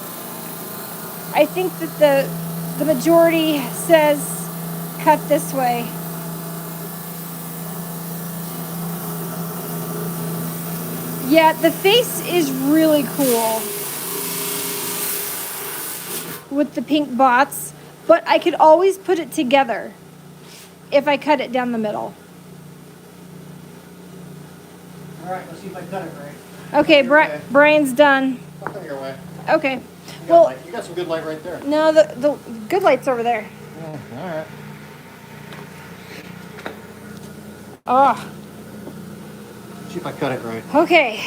the majority says cut this way. Yeah, the face is really cool with the pink bots, but I could always put it together if I cut it down the middle. all right, let's see if I cut it right. Okay, Okay. Brian's done. I'll come your way. Okay. Well, you got some good light right there. no, the good light's over there. All right. Oh, See if I cut it right. okay.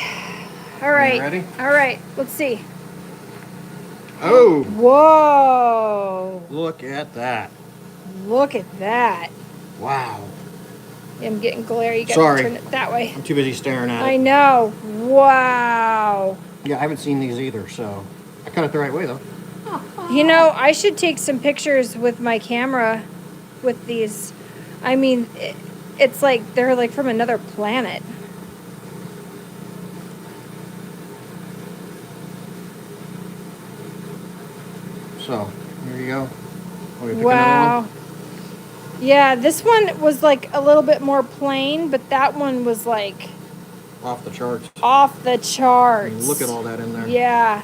All right. ready? All right. Let's see. Oh, Whoa. look at that. Look at that. Wow. I'm getting glare. You got Sorry. to turn it that way. I'm too busy staring at I it. know. Wow. Yeah, I haven't seen these either, so I cut it the right way though. You know, I should take some pictures with my camera with these. I mean, it's like they're like from another planet. So, here you go. Want me to pick another Wow. one? Yeah, this one was like a little bit more plain, but that one was like Off the charts. off the I charts. mean, look at all that in there. Yeah,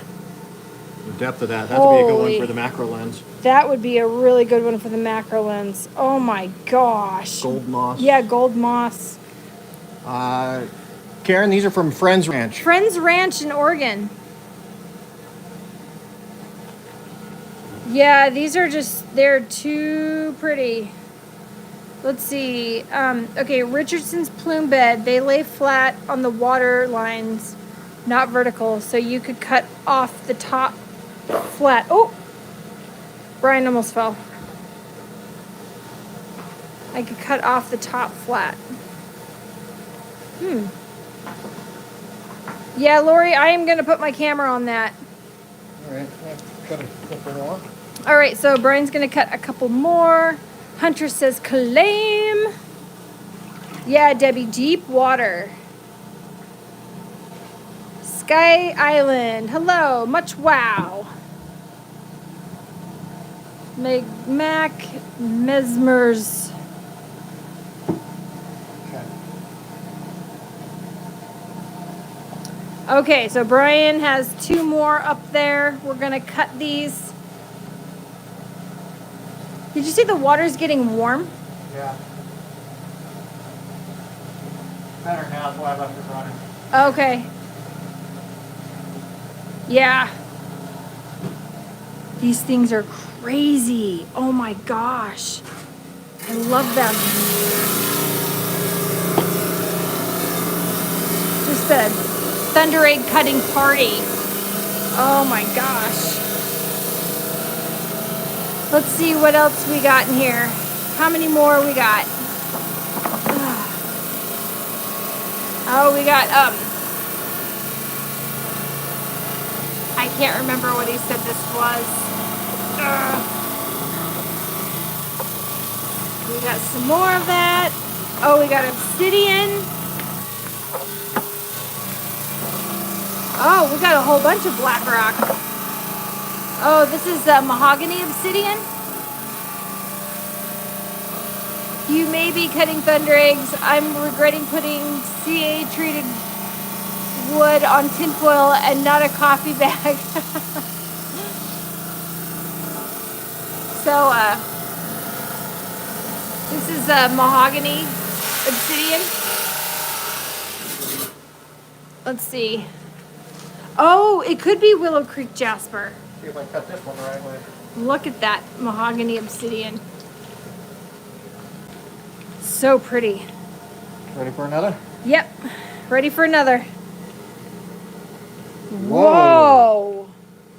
The depth of that. That'd be a good Holy. one for the macro lens. that would be a really good one for the macro lens. Oh my gosh. Gold moss. Yeah, gold moss. Karen, these are from Friends Ranch. Friends Ranch in Oregon. Yeah, these are just, they're too pretty. Let's see. Okay, Richardson's plume bed. They lay flat on the water lines, not vertical. So you could cut off the top flat. Oh, Brian almost fell. I could cut off the top flat. Yeah, Lori, I am going to put my camera on that. All right. Cut a couple more. All right, so Brian's going to cut a couple more. Hunter says claim. Yeah, Debbie, deep water. Sky Island. Hello, much wow. Mac Mesmers. Okay. Okay, so Brian has two more up there. We're going to cut these. Did you see the water's getting warm? Yeah. Better now, that's why I left it running. Okay. Yeah. These things are crazy. Oh my gosh. I love them. Just a Thunder Egg cutting party. Oh my gosh. Let's see what else we got in here. How many more we got? Oh, we got, I can't remember what he said this was. We got some more of that. Oh, we got obsidian. Oh, we got a whole bunch of black rock. Oh, this is mahogany obsidian. You may be cutting thunder eggs. I'm regretting putting CA treated wood on tinfoil and not a coffee bag. So, this is mahogany obsidian. Let's see. Oh, it could be Willow Creek jasper. See if I cut this one the right way. Look at that mahogany obsidian. So pretty. Ready for another? Yep. Ready for another. Whoa.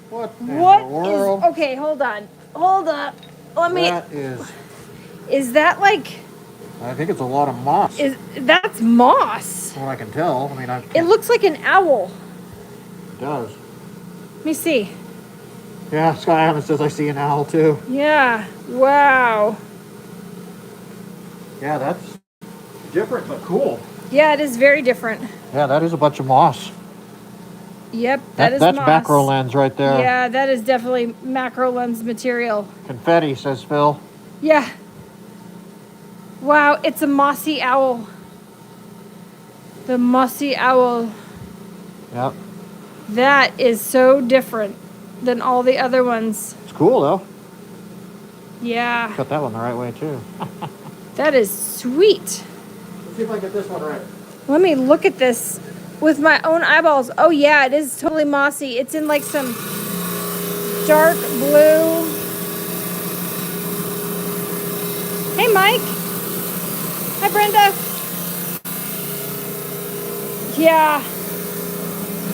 What in What the world? is... Okay, hold on. Hold up. Let me... That is... Is that like... I think it's a lot of moss. That's moss. From what I can tell. I mean, It looks like an owl. It does. Let me see. Yeah, Sky Island says I see an owl too. Yeah. Wow. Yeah, that's different but cool. Yeah, it is very different. Yeah, that is a bunch of moss. Yep, that's That's moss. macro lens right there. Yeah, that is definitely macro lens material. Confetti, says Phil. Yeah. Wow, it's a mossy owl. The mossy owl. Yep. That is so different than all the other ones. It's cool though. Yeah, Cut that one the right way too. that is sweet. Let's see if I get this one right. Let me look at this with my own eyeballs. Oh yeah, it is totally mossy. It's in like some dark blue. Hey, Mike. Hi, Brenda. Yeah.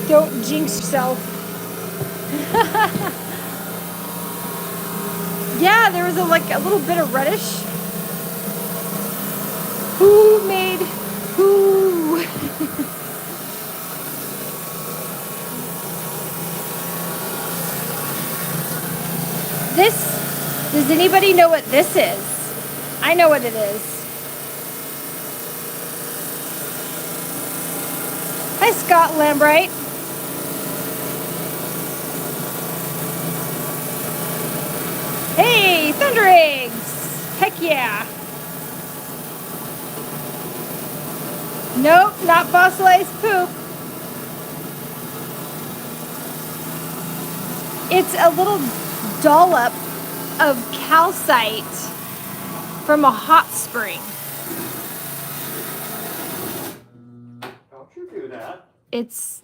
Don't jinx yourself. Yeah, there was a little bit of reddish. Who made who? Does anybody know what this is? I know what it is. Hi, Scott Lambright. Hey, Thundereggs. Heck yeah. Nope, not fossilized poop. It's a little dollop of calcite from a hot spring. Don't you do that. It's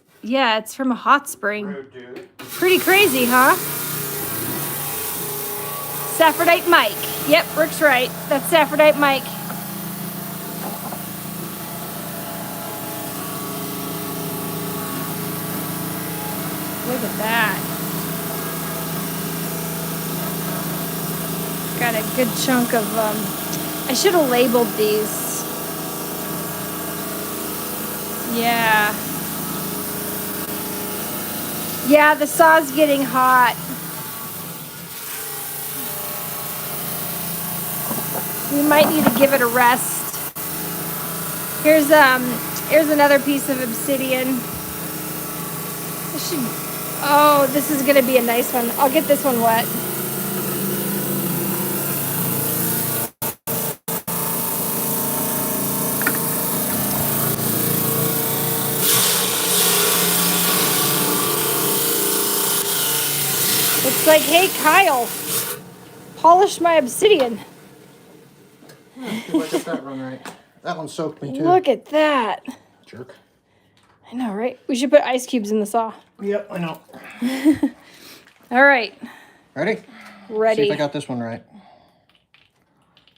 from a hot spring. Rude dude. Pretty crazy, huh? Saphrodite Mike. Yep, Rick's right. That's Saphrodite Mike. Look at that. Got a good chunk of, I should have labeled these. Yeah. Yeah, the saw's getting hot. We might need to give it a rest. Here's another piece of obsidian. Oh, this is gonna be a nice one. I'll get this one wet. It's like, hey, Kyle, polish my obsidian. Look at that run right. That one soaked me too. Look at that. Jerk. I know, right? We should put ice cubes in the saw. Yep, I know. All right. Ready? Ready. See if I got this one right.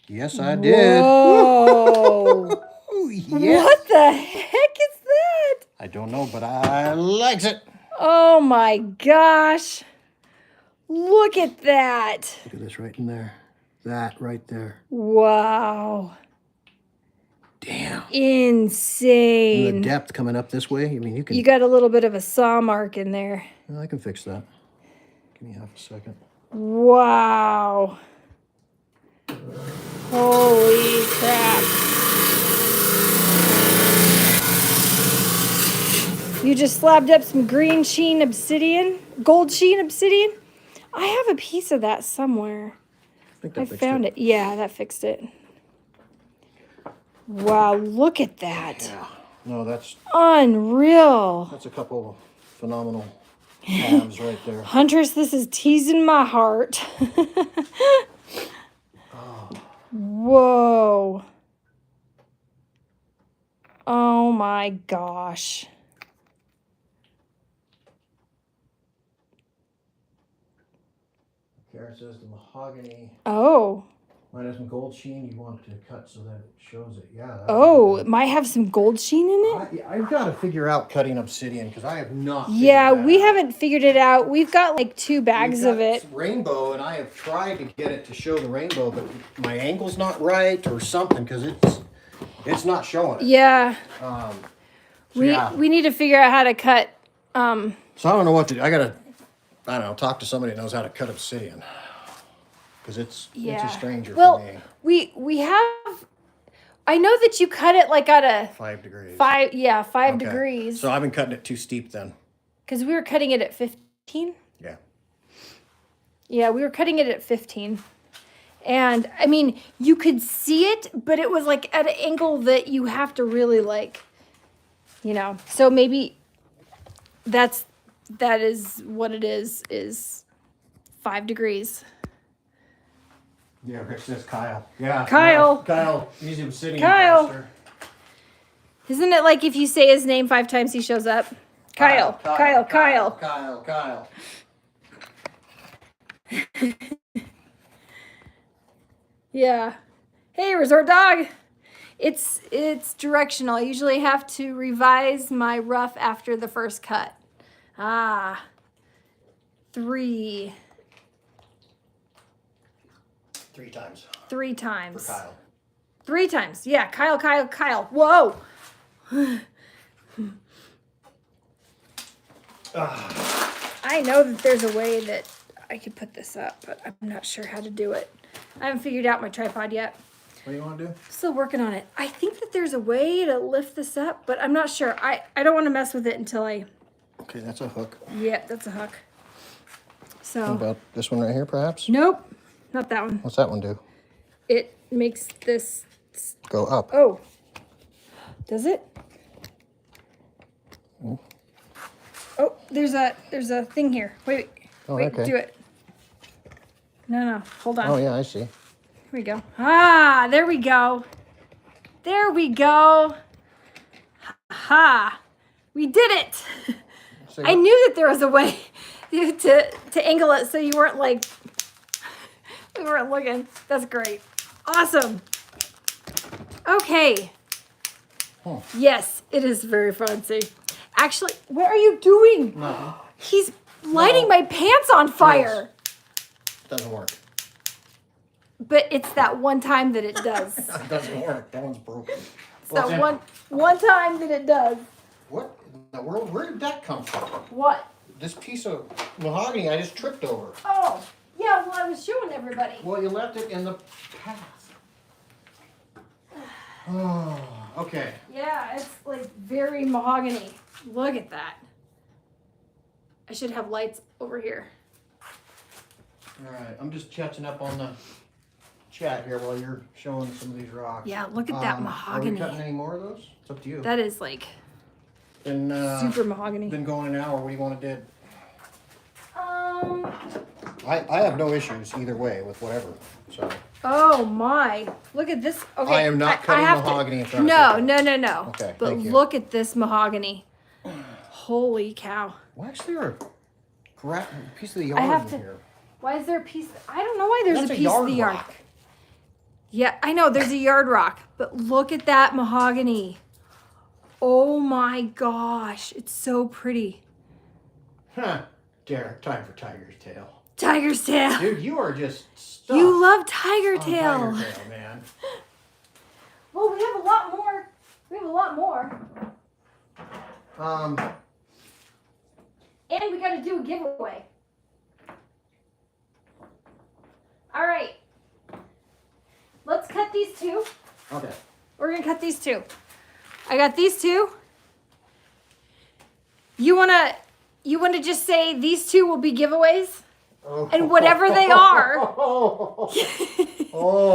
Yes, I did. Whoa. Ooh, yes. What the heck is that? I don't know, but I likes it. Oh my gosh. Look at that. Look at this right in there. That right there. Wow. Damn. Insane. And the depth coming up this way. I mean, you can. You got a little bit of a saw mark in there. Well, I can fix that. Give me half a second. Wow. Holy crap. You just slabbed up some green sheen obsidian, gold sheen obsidian. I have a piece of that somewhere. I found it. Yeah, that fixed it. Wow, look at that. Yeah. No, that's unreal. That's a couple of phenomenal calves right there. Huntress, this is teasing my heart. Oh. Whoa. Oh my gosh. Karen says the mahogany. Oh. Might have some gold sheen you want to cut so that it shows it. Yeah. Oh, it might have some gold sheen in it? I've got to figure out cutting obsidian because I have not. Yeah, we haven't figured it out. We've got like 2 bags of it. Rainbow, and I have tried to get it to show the rainbow, but my angle's not right or something because it's not showing it. Yeah. So we need to figure out how to cut. So I don't know what to do. I don't know, talk to somebody that knows how to cut obsidian. Because it's a stranger for me. We have, I know that you cut it like at a 5 degrees. 5 degrees. So I've been cutting it too steep then. Because we were cutting it at 15. Yeah. Yeah, we were cutting it at 15. And I mean, you could see it, but it was like at an angle that you have to really like, so maybe that is what it is 5 degrees. Yeah, Rick says Kyle. Yeah. Kyle. Kyle. He's obsidian Kyle. master. Isn't it like if you say his name 5 times, he shows up? Kyle. Kyle. Yeah. Hey, resort dog. It's directional. I usually have to revise my rough after the first cut. 3. 3 times. 3 times. For Kyle. 3 times. Yeah, Kyle. Whoa. I know that there's a way that I could put this up, but I'm not sure how to do it. I haven't figured out my tripod yet. What do you want to do? Still working on it. I think that there's a way to lift this up, but I'm not sure. I don't want to mess with it until I... Okay, that's a hook. Yep, that's a hook. So... What about this one right here, perhaps? Nope, not that one. What's that one do? It makes this... Go up. Oh. Does it? Oh, there's a thing here. Wait, okay. Do it. No, hold on. Oh, yeah, I see. Here we go. There we go. There we go. Ha! We did it. I knew that there was a way to angle it so you weren't like, we weren't looking. That's great. Awesome. Okay. Huh. Yes, it is very fancy. Actually, what are you doing? Nothing. He's lighting my pants on fire. Doesn't work. But it's that one time that it does. It doesn't work. That one's broken. It's that one time that it does. What in the world? Where did that come from? What? This piece of mahogany I just tripped over. Oh, yeah, well, I was showing everybody. Well, you left it in the path. Oh, okay. Yeah, it's like very mahogany. Look at that. I should have lights over here. All right, I'm just catching up on the chat here while you're showing some of these rocks. Yeah, look at that mahogany. Are we cutting any more of those? It's up to you. That is like super mahogany. Been going an hour. What do you want to do? I have no issues either way with whatever. So. Oh my! Look at this. Okay, I am not cutting mahogany in front of you. No. Okay, but thank you. look at this mahogany. Holy cow! Why is there a piece of the yard in here? Why is there a piece? I don't know why there's That's a piece of the yard. rock. Yeah, I know there's a yard rock, but look at that mahogany. Oh my gosh, it's so pretty. Huh. Derek, time for Tiger's Tail. Tiger's tail. Dude, you are just stuck. You love tiger tail. Tiger Tail, man. Well, we have a lot more. We have a lot more. And we got to do a giveaway. All right. Let's cut these 2. Okay. We're going to cut these 2. I got these 2. You want to just say these 2 will be giveaways? And whatever they are. Oh,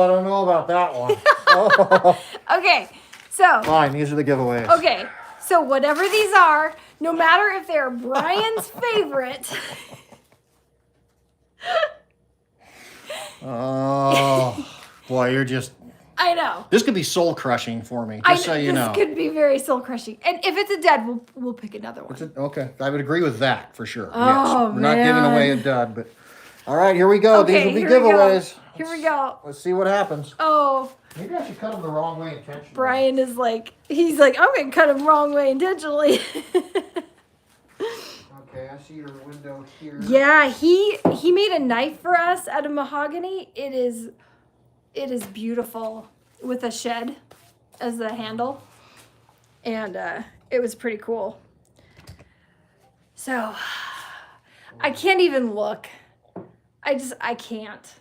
I don't know about that one. Oh. Okay, so. Fine, these are the giveaways. Okay, so whatever these are, no matter if they're Brian's favorite. Oh, boy, you're just. I know. This could be soul crushing for me, just so you know. This could be very soul crushing. And if it's a dud, we'll pick another one. Okay, I would agree with that for sure. Oh, yes. We're not giving away a dud, but. All right, here we go. Okay, these will be giveaways. Here we go. Let's see what happens. Oh. Maybe I should cut them the wrong way intentionally. Brian is like, he's like, I'm going to cut him wrong way intentionally. Okay, I see your window here. Yeah, he made a knife for us out of mahogany. It is beautiful with a shed as the handle. And it was pretty cool. So, I can't even look. I can't.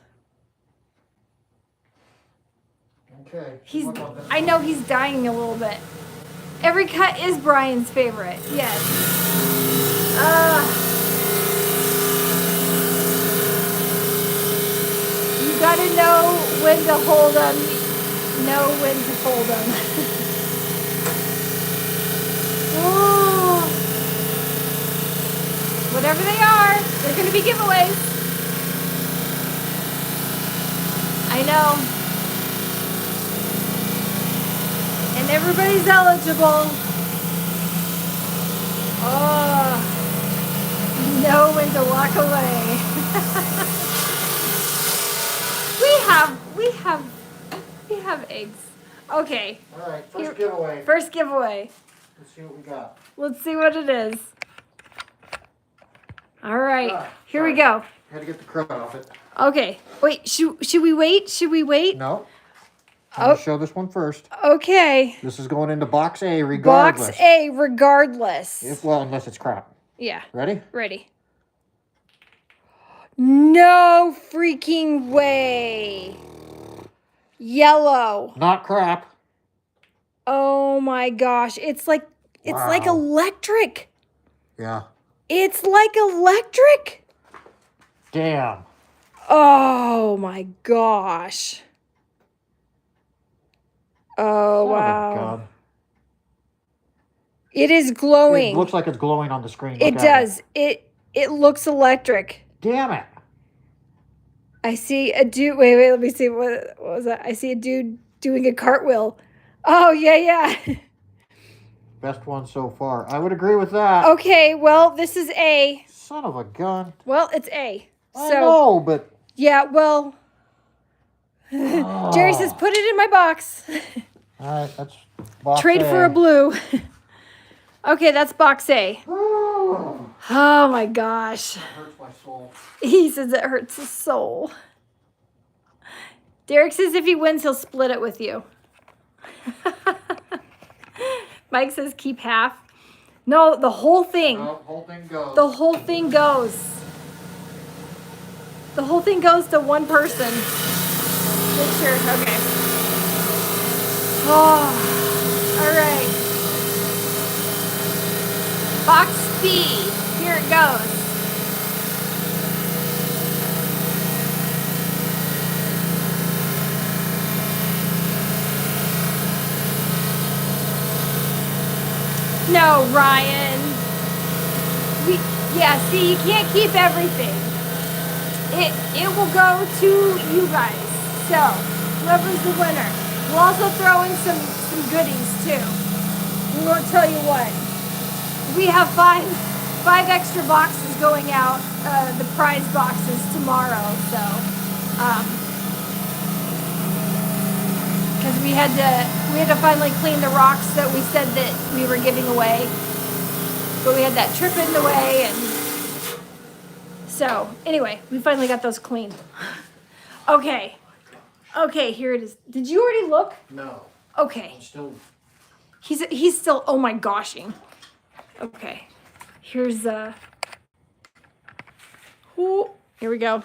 Okay. I know he's dying a little bit. Every cut is Brian's favorite. Yes. You gotta know when to hold them. Know when to fold them. Ooh. Whatever they are, they're gonna be giveaways. I know. And everybody's eligible. Oh, know when to walk away. we have eggs. Okay. All right, first giveaway. First giveaway. Let's see what we got. Let's see what it is. All right. Ah, Here we sorry. go. Had to get the crud off it. Okay. Wait, should we wait? Should we wait? No. I'm going to show this one first. Okay. This is going into box A regardless. Box A regardless. Well, unless it's crap. Yeah. Ready? Ready. No freaking way. Yellow. Not crap. Oh my gosh. It's like Wow. electric. Yeah. It's like electric. Damn. Oh my gosh. Oh, wow. God. It is glowing. It looks like it's glowing on the screen. It Look at does. It looks electric. Damn it. I see a dude. Wait. Let me see. What was that? I see a dude doing a cartwheel. Oh, yeah. Best one so far. I would agree with that. Okay, well, this is A. Son of a gun. Well, it's A. I know, but... Yeah, well... Jerry says, put it in my box. All right, that's box Trade A. for a blue. Okay, that's box A. Oh, my gosh. It hurts my soul. He says it hurts his soul. Derek says if he wins, he'll split it with you. Mike says keep half. No, the whole thing. No, whole thing goes. The whole thing goes. The whole thing goes to one person. Make sure. Okay. Oh, all right. Box B. Here it goes. No, Ryan. See, you can't keep everything. It will go to you guys. So, whoever's the winner. We'll also throw in some goodies too. We won't tell you what. We have five extra boxes going out, the prize boxes tomorrow. So, because we had to finally clean the rocks that we said that we were giving away, but we had that trip in the way, and so anyway, we finally got those clean. Okay, here it is. Did you already look? No. Okay. I'm still... He's still. Oh my goshing. Okay, here's ooh, here we go.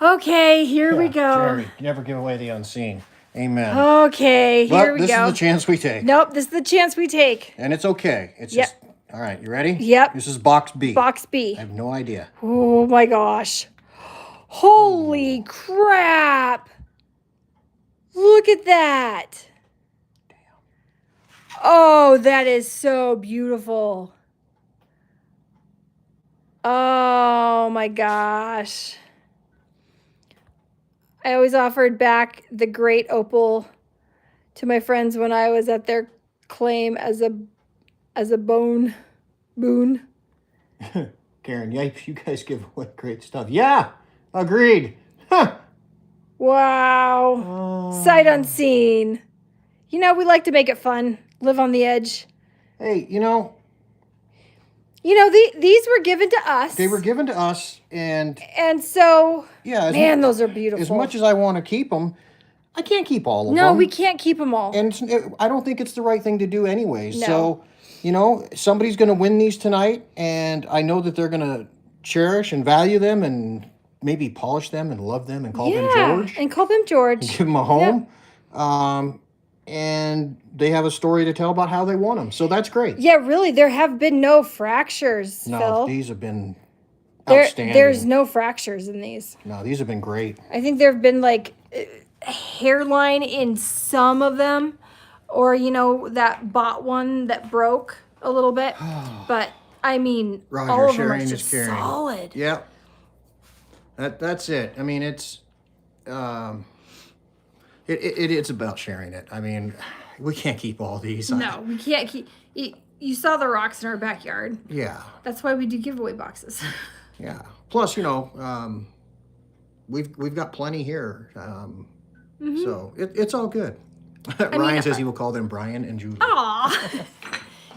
Okay, here we go. Jerry, never give away the unseen. Amen. Okay, here we This go. is the chance we take. Nope, this is the chance we take. And it's okay. It's Yep. just... All right, you ready? Yep. This is box B. Box B. I have no idea. Oh my gosh. Holy crap. Look at that. Oh, that is so beautiful. Oh my gosh. I always offered back the great opal to my friends when I was at their claim as a boon. Karen, yeah, you guys give away great stuff. Yeah, agreed. Huh. Wow. Sight unseen. You know, we like to make it fun. Live on the edge. Hey, these were given to us. they were given to us, and so, yeah, man, those are beautiful. as much as I want to keep them, I can't keep all of them. No, we can't keep them all. And I don't think it's the right thing to do anyway. No. So, somebody's going to win these tonight, and I know that they're going to cherish and value them and maybe polish them and love them and call them George. And call them George. Give them a home. And they have a story to tell about how they won them. So that's great. Yeah, really, there have been no fractures, No, Phil. these have been outstanding. There's no fractures in these. No, these have been great. I think there have been like hairline in some of them, or that bot one that broke a little bit. But I mean, Roger, all of them are sharing is just caring. solid. Yeah. That's it. I mean, it's it's about sharing it. I mean, we can't keep all these. No, we can't keep. You saw the rocks in our backyard. Yeah. That's why we do giveaway boxes. Yeah. Plus, we've got plenty here. So it's all good. Ryan says he will call them Brian and Julie. Aw.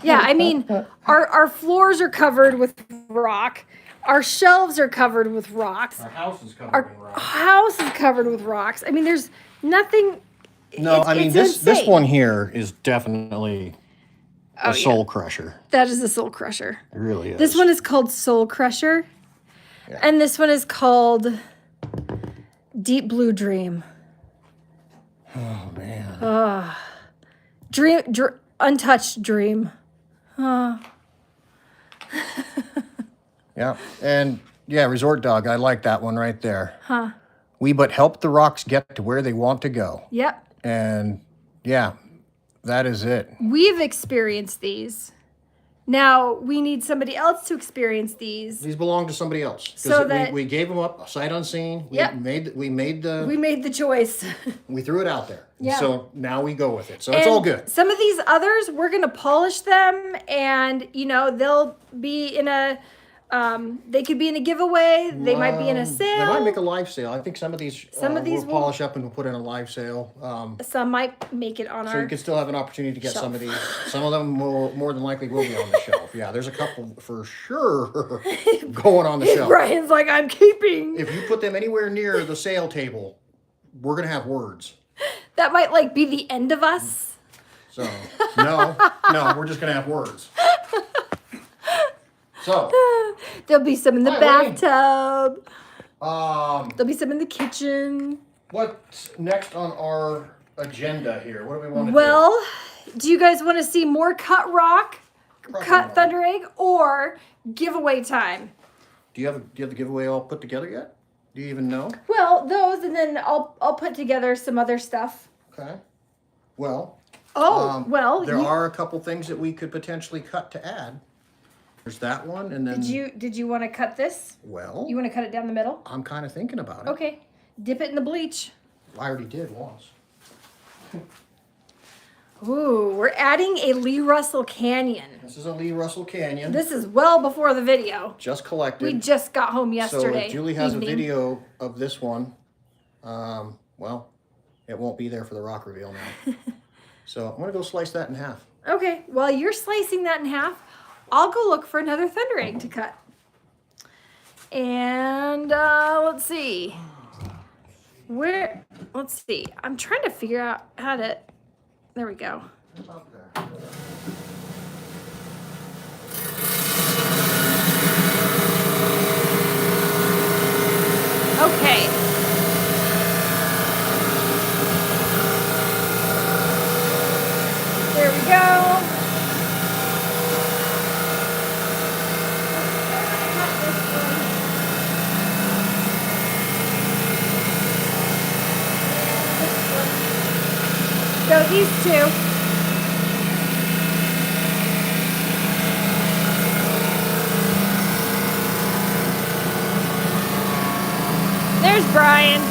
Yeah, I mean, our floors are covered with rock. Our shelves are covered with rocks. Our house is covered Our in rocks. house is covered with rocks. I mean, there's nothing. No, I mean, it's this insane. one here is definitely a soul crusher. That is a soul crusher. It really is. This one is called Soul Crusher. Yeah. And this one is called Deep Blue Dream. Oh, man. Untouched Dream. Yeah. And yeah, Resort Dog. I like that one right there. Huh. We but help the rocks get to where they want to go. Yep. And yeah, that is it. We've experienced these. Now we need somebody else to experience these. These belong to somebody else. 'Cause So that we gave them up sight unseen. We Yep. we made the choice. we threw it out there. Yeah. So now we go with it. So it's all good. Some of these others, we're gonna polish them, and they'll be in a. They could be in a giveaway. They might be in a sale. They might make a live sale. I think some of these we'll we'll polish up and we'll put in a live sale. Some might make it on So our. you can still have an opportunity to get shelf. some of these. Some of them will more than likely will be on the shelf. Yeah, there's a couple for sure going on the shelf. Brian's like, I'm keeping. If you put them anywhere near the sale table, we're gonna have words. That might be the end of us. So no, we're just gonna have words. So There'll be some in the Hi, Wayne. bathtub. There'll be some in the kitchen. what's next on our agenda here? What do we want to do? Well, do you guys want to see more cut rock, Probably cut not. thunder egg, or giveaway time? Do you have the giveaway all put together yet? Do you even know? Well, those, and then I'll put together some other stuff. Okay. Well. There There are a couple things that we could potentially cut to add. There's that one, and then. Did you want to cut this? Well. You want to cut it down the middle? I'm kind of thinking about it. Okay. Dip it in the bleach. I already did once. Ooh, we're adding a Lee Russell Canyon. This is a Lee Russell Canyon. This is well before the video. Just collected. We just got home So yesterday. if Julie has evening. a video of this one, well, it won't be there for the rock reveal now. So I'm gonna go slice that in half. Okay, while you're slicing that in half, I'll go look for another thunder egg to cut. And let's see. Let's see. I'm trying to figure out how to. There we go. About there. Okay. There we go. So these two. There's Brian.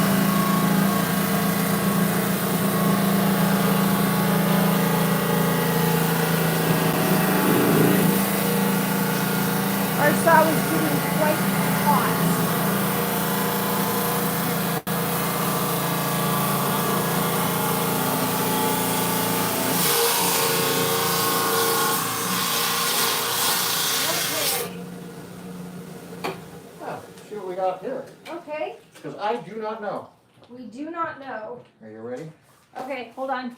Our saw was getting quite hot. See what we got here. Okay. Because I do not know. We do not know. Are you ready? Okay, hold on.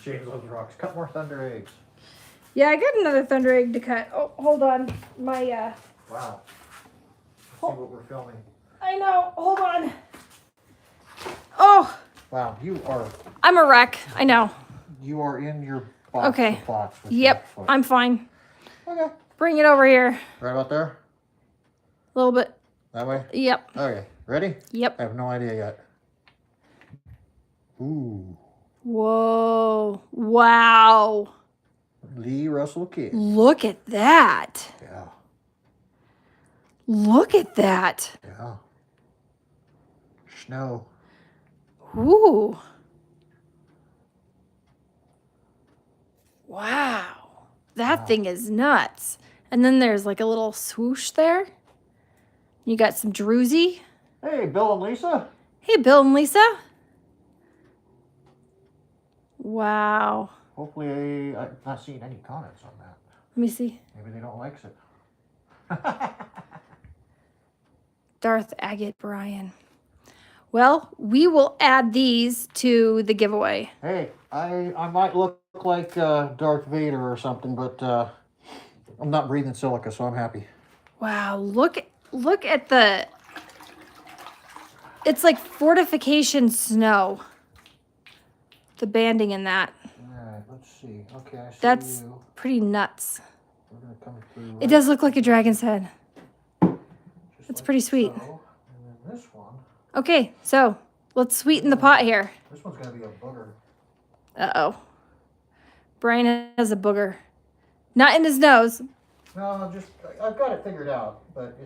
James loves rocks. Cut more thunder eggs. Yeah, I got another thunder egg to cut. Oh, hold on. My Wow. Let's see what we're filming. I know. Hold on. Oh, Wow, you I'm a wreck. I know. are in your box. Okay. of box with Yep, your foot. I'm fine. Okay. Bring it over here. Right about there? A little bit. That way? Yep. Okay. Ready? Yep. I have no idea yet. Ooh. Whoa. Wow. Lee Russell Kid. Look at that. Yeah. Look at that. Yeah. Snow. Ooh. Wow. That thing is nuts. And then there's like a little swoosh there. You got some Druzy. Hey, Bill and Lisa. Hey, Bill and Lisa. Wow. Hopefully, I've not seen any comments on that. Let me see. Maybe they don't like it. Darth Agate Brian. Well, we will add these to the giveaway. Hey, I might look like Darth Vader or something, but I'm not breathing silica, so I'm happy. Wow, look at the... It's like fortification snow. The banding in that. All right, let's see. Okay, I see That's you. pretty nuts. We're gonna come through. It does look like a dragon's head. That's like pretty sweet. So. And then this one. Okay, so let's sweeten the pot here. This one's gonna be a booger. Uh-oh. Brian has a booger. Not in his nose. No, I've got it figured out, but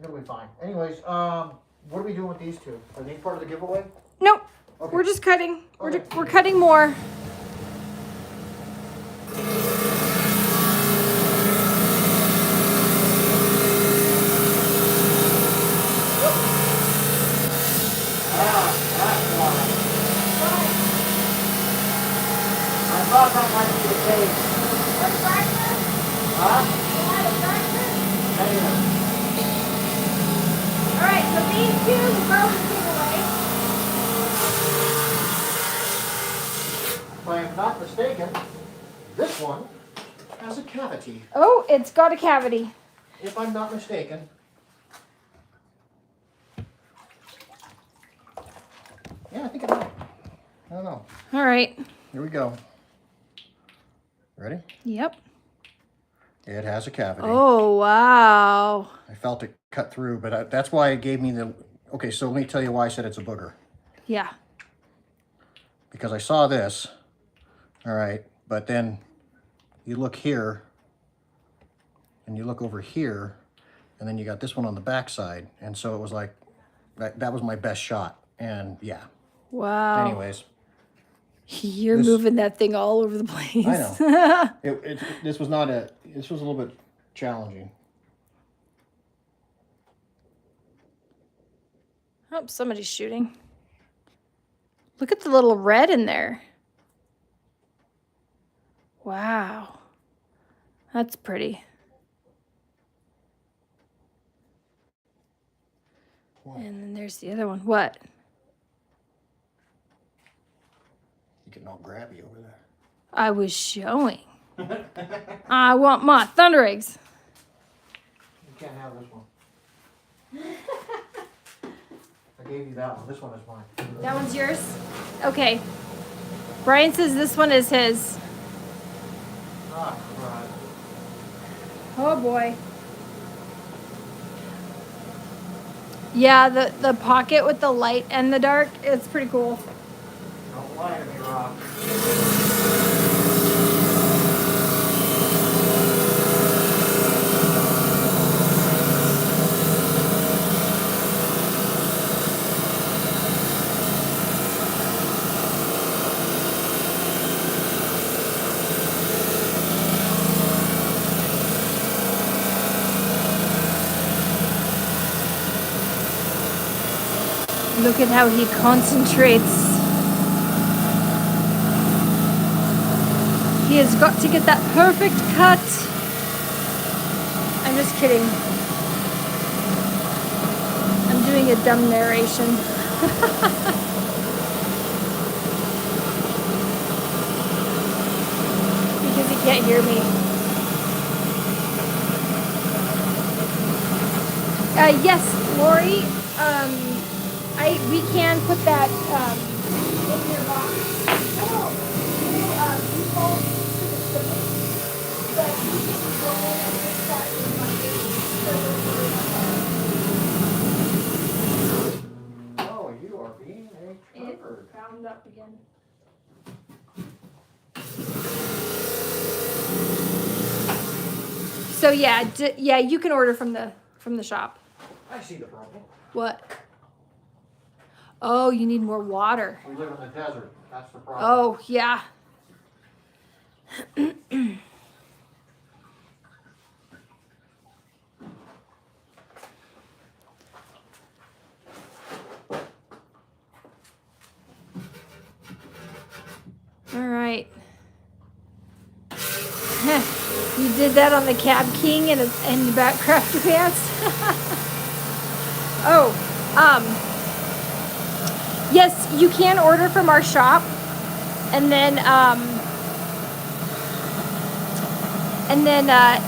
it'll be fine. Anyways, what are we doing with these two? Are they part of the giveaway? Nope. Okay. We're just cutting. Okay. We're cutting more. That's why. I thought that might be the case. Huh? Anyway. All right, so these two will go in the giveaway. If I am not mistaken, this one has a cavity. Oh, it's got a cavity. If I'm not mistaken. Yeah, I think it might. I don't know. All right. Here we go. Ready? Yep. It has a cavity. Oh, wow. I felt it cut through, but that's why it gave me the... Okay, so let me tell you why I said it's a booger. Yeah. Because I saw this, all right, but then you look here, and you look over here, and then you got this one on the backside, and so it was like, that was my best shot, and yeah. Wow. Anyways. You're moving that thing all over the place. I know. This was a little bit challenging. Oh, somebody's shooting. Look at the little red in there. Wow. That's pretty. What? And then there's the other one. What? You getting all grabby over there. I was showing. I want my Thundereggs. You can't have this one. I gave you that one. This one is mine. That one's yours? Okay. Brian says this one is his. Ah, right. Oh boy. Yeah, the pocket with the light and the dark, it's pretty cool. Don't lie to me, Rock. Look at how he concentrates. He has got to get that perfect cut. I'm just kidding. I'm doing a dumb narration. Because he can't hear me. Yes, Lori. We can put that in your box. Oh, you are being a trooper. It found up again. So yeah, you can order from the shop. I see the problem. What? Oh, you need more water. We live in the desert. That's the problem. Oh, yeah. You did that on the Cab King and your back crafter pants. Oh, yes, you can order from our shop, and then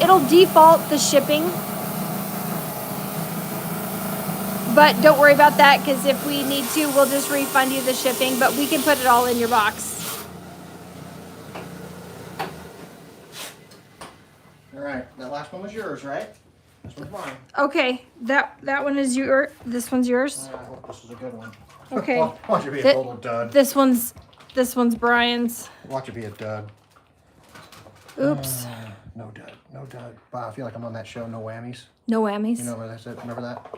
it'll default the shipping. But don't worry about that, because if we need to, we'll just refund you the shipping. But we can put it all in your box. All right, that last one was yours, right? This one's mine. Okay, that one is your. This one's yours. I hope this is a good one. Okay. Watch it be a total dud. This one's Brian's. Watch it be a dud. Oops. No dud. No dud. Wow, I feel like I'm on that show, No Whammies. No whammies. You know where that's it? Remember that?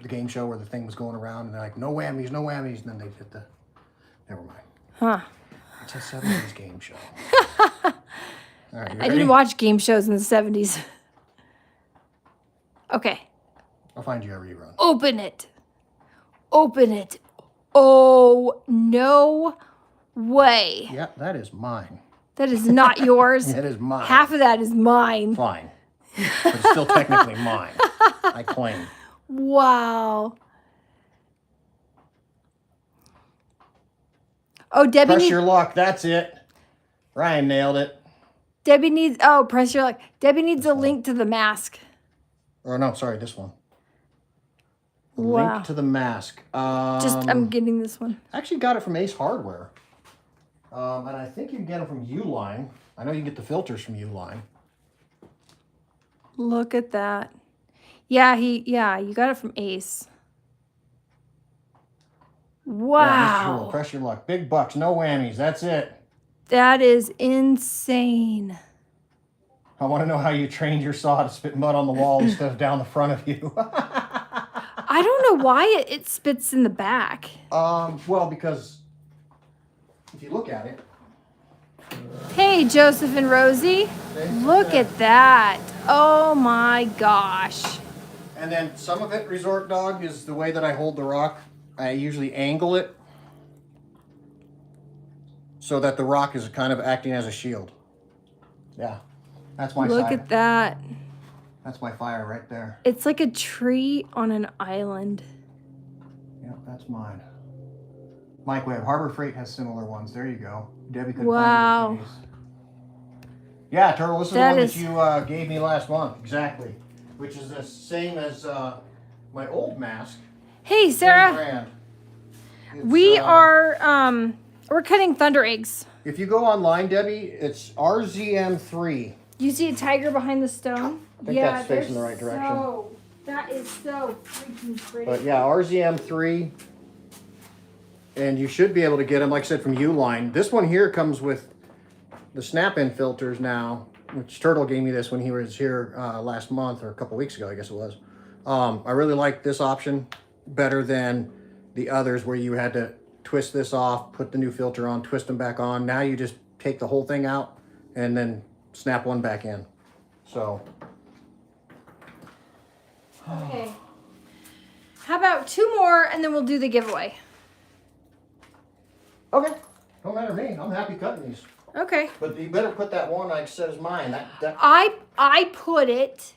The game show where the thing was going around and they're like, no whammies, no whammies. And then they hit the. Never mind. Huh. It's a 70s game show. All right, you I ready? didn't watch game shows in the 70s. Okay. I'll find you a rerun. Open it. Open it. Oh, no way. Yeah, that is mine. That is not yours. That is mine. Half of that is mine. Fine. But it's still technically mine. I claim. Wow. Oh, Debbie Press needs. your luck. That's it. Ryan nailed it. Debbie needs. Oh, press your luck. Debbie needs a link to the mask. Or no, sorry, this one. Wow. Link to the mask. I'm getting this one. I actually got it from Ace Hardware. And I think you can get them from Uline. I know you can get the filters from Uline. Look at that. Yeah, you got it from Ace. Wow. Yeah, sure. Press your luck. Big bucks, no whammies. That's it. That is insane. I want to know how you trained your saw to spit mud on the wall instead of down the front of you. I don't know why it spits in the back. Well, because if you look at it. Hey, Joseph and Rosie. Look at that. Oh my gosh. And then some of it, Resort Dog, is the way that I hold the rock. I usually angle it so that the rock is kind of acting as a shield. Yeah, that's my Look side. at that. That's my fire right there. It's like a tree on an island. Yeah, that's mine. Mike Webb, Harbor Freight has similar ones. There you go. Debbie could Wow. find these. Yeah, Turtle, this is That the one is- that you gave me last month. Exactly. Which is the same as my old mask. Hey, Same Sarah. brand. It's, We are we're cutting thunder eggs. If you go online, Debbie, it's RZM3. You see a tiger behind the stone? I think that's facing the they're right direction. That is so freaking pretty. But yeah, RZM3. And you should be able to get them, like I said, from Uline. This one here comes with the snap-in filters now, which Turtle gave me this when he was here last month, or a couple weeks ago, I guess it was. I really like this option better than the others where you had to twist this off, put the new filter on, twist them back on. Now you just take the whole thing out and then snap one back in. So. Okay. How about two more and then we'll do the giveaway? Okay. Don't matter to me. I'm happy cutting these. Okay. But you better put that one I said is mine. That I put it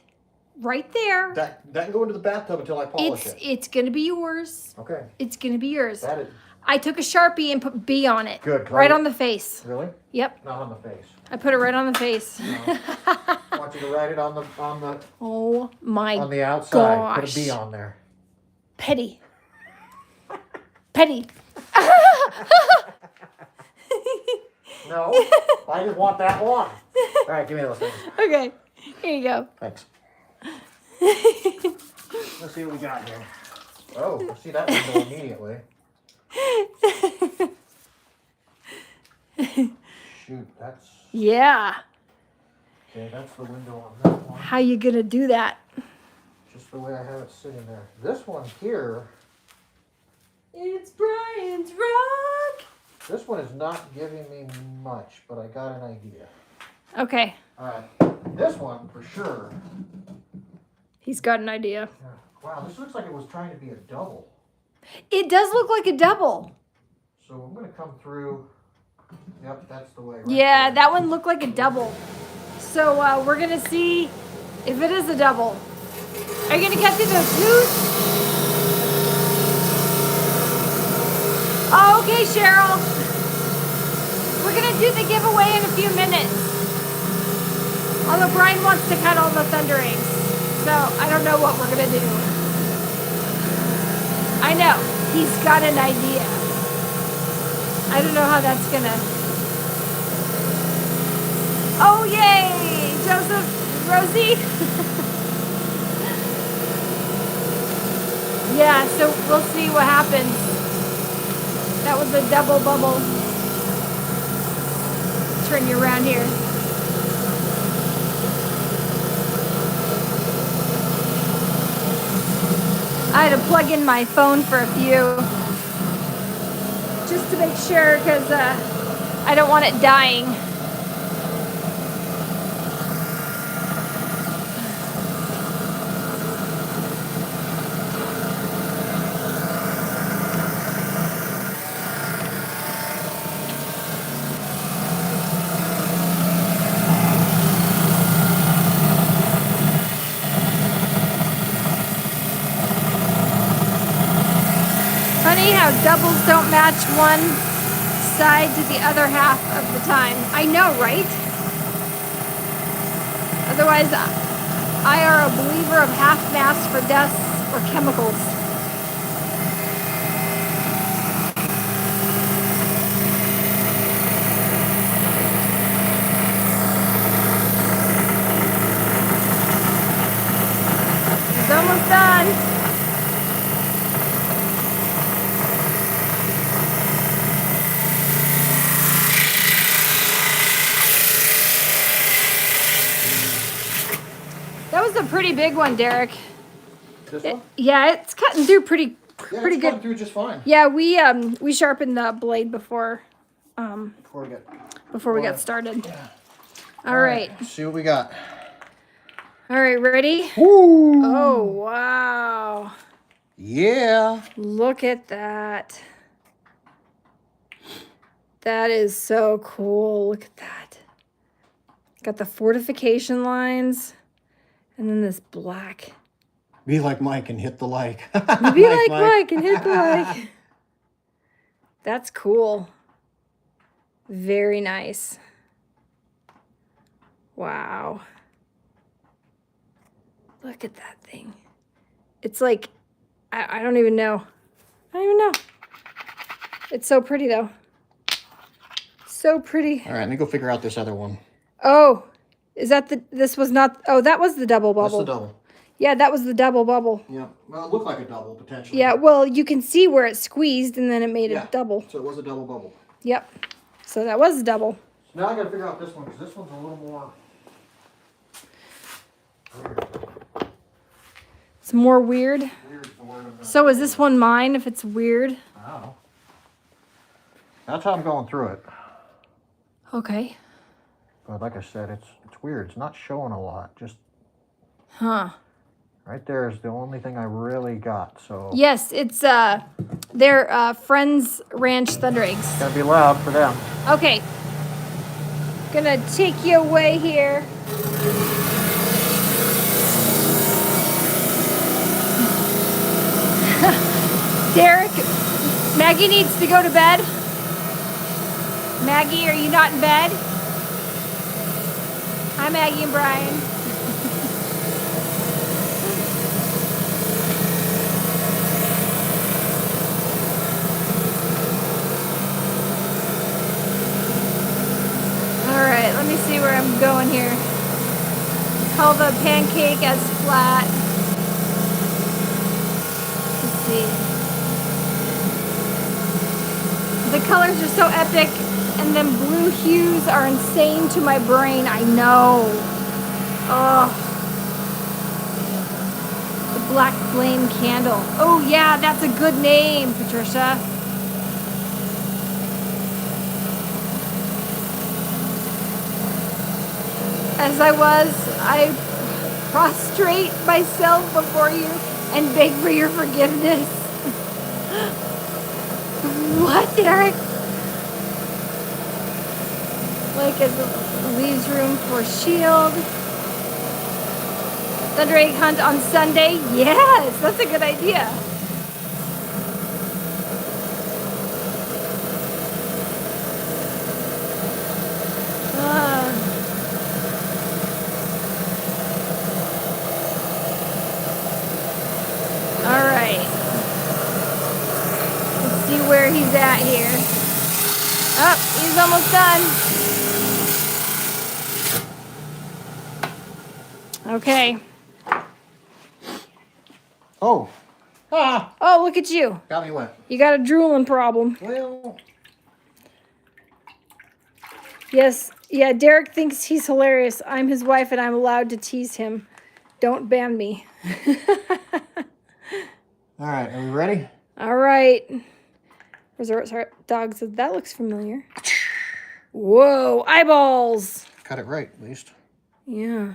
right there. that can go into the bathtub until I polish it. It's gonna be yours. Okay. It's gonna be yours. That is I took a Sharpie and put B on it. Good. Right on the face. really Yep. not on the face. I put it right on the face. I want you to write it on the Oh my on the outside. gosh. Put a B on there. Petty. Petty. No, I just want that one. All right, give me those things. Okay. Here you go. Thanks. Let's see what we got here. Oh, I see that window immediately. Shoot, that's Yeah. okay. That's the window on that one. How you gonna do that? Just the way I have it sitting there. This one here. It's Brian's rock. This one is not giving me much, but I got an idea. Okay. All right, this one for sure. He's got an idea. Yeah. Wow, this looks like it was trying to be a double. It does look like a double. So I'm going to come through Yep, that's the way. Right Yeah, there. that one looked like a double. So we're going to see if it is a double. Are you going to get through those twos? Oh, okay, Cheryl. We're going to do the giveaway in a few minutes. Although Brian wants to cut all the Thundereggs. So I don't know what we're going to do. I know. He's got an idea. I don't know how that's going to... Oh, yay! Joseph, Rosie. Yeah, so we'll see what happens. That was a double bubble. Turn you around here. I had to plug in my phone for a few. Just to make sure, because I don't want it dying. Funny how doubles don't match one side to the other half of the time. I know, right? Otherwise, I are a believer of half mass for dust or chemicals. It's almost done. That was a pretty big one, Derek. This one? Yeah, it's cutting through pretty Yeah, pretty it's good. cutting through just fine. Yeah, we sharpened the blade before Before we got started. Yeah. All right. Let's see what we got. All right, ready? Woo! Oh, wow. Yeah. Look at that. That is so cool. Look at that. Got the fortification lines and then this black. Be like Mike and hit the like. Be Nice, like Mike and hit the like. That's cool. Very nice. Wow. Look at that thing. It's like, I don't even know. I don't even know. It's so pretty though. So pretty. All right, let me go figure out this other one. Oh, is that this was not, oh, that was the double bubble. That's the double. Yeah, that was the double bubble. Yeah, well, it looked like a double potentially. Yeah, well, you can see where it squeezed and then it made a double. So it was a double bubble. Yep. So that was a double. So now I got to figure out this one because this one's a little more. It's more weird. Weird is the word I'm gonna So is this one mine if it's weird? I don't know. That's how I'm going through it. Okay. But like I said, it's weird. It's not showing a lot. Just Huh. right there is the only thing I really got. So Yes, it's they're Friends Ranch Thundereggs. gotta be loud for them. Okay. Gonna take you away here. Derek, Maggie needs to go to bed. Maggie, are you not in bed? Hi, Maggie and Brian. All right, let me see where I'm going here. Call the pancake as flat. Let's see. The colors are so epic, and then blue hues are insane to my brain. I know. Oh. The black flame candle. Oh yeah, that's a good name, Patricia. As I prostrate myself before you and beg for your forgiveness. What, Derek? Like it leaves room for shield. Thunderegg hunt on Sunday. Yes, that's a good idea. All right. Let's see where he's at here. Oh, he's almost done. Okay. Oh. Ah. Oh, look at you. Got me wet. You got a drooling problem. Well. Yes. Yeah, Derek thinks he's hilarious. I'm his wife and I'm allowed to tease him. Don't ban me. All right. Are we ready? All right. Resort dogs. That looks familiar. Whoa. Eyeballs. Cut it right, at least. Yeah.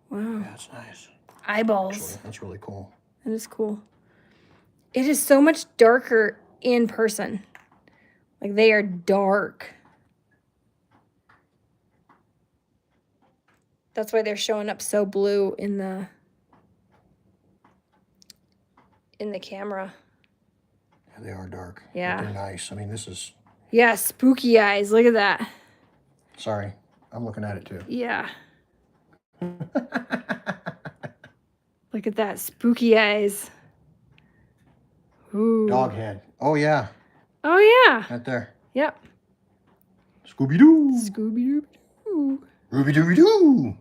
Wow. Yeah, that's nice. Eyeballs. Actually, that's really cool. That is cool. It is so much darker in person. Like they are dark. That's why they're showing up so blue in the camera. Yeah, they are dark. Yeah. But they're nice. I mean, this is... Yeah, spooky eyes. Look at that. Sorry. I'm looking at it too. Yeah. Look at that. Spooky eyes. Ooh. Dog head. Oh, yeah. Oh, yeah. Right there. Yep. Scooby-Doo. Scooby-Doo. Ruby-Dooby-Doo.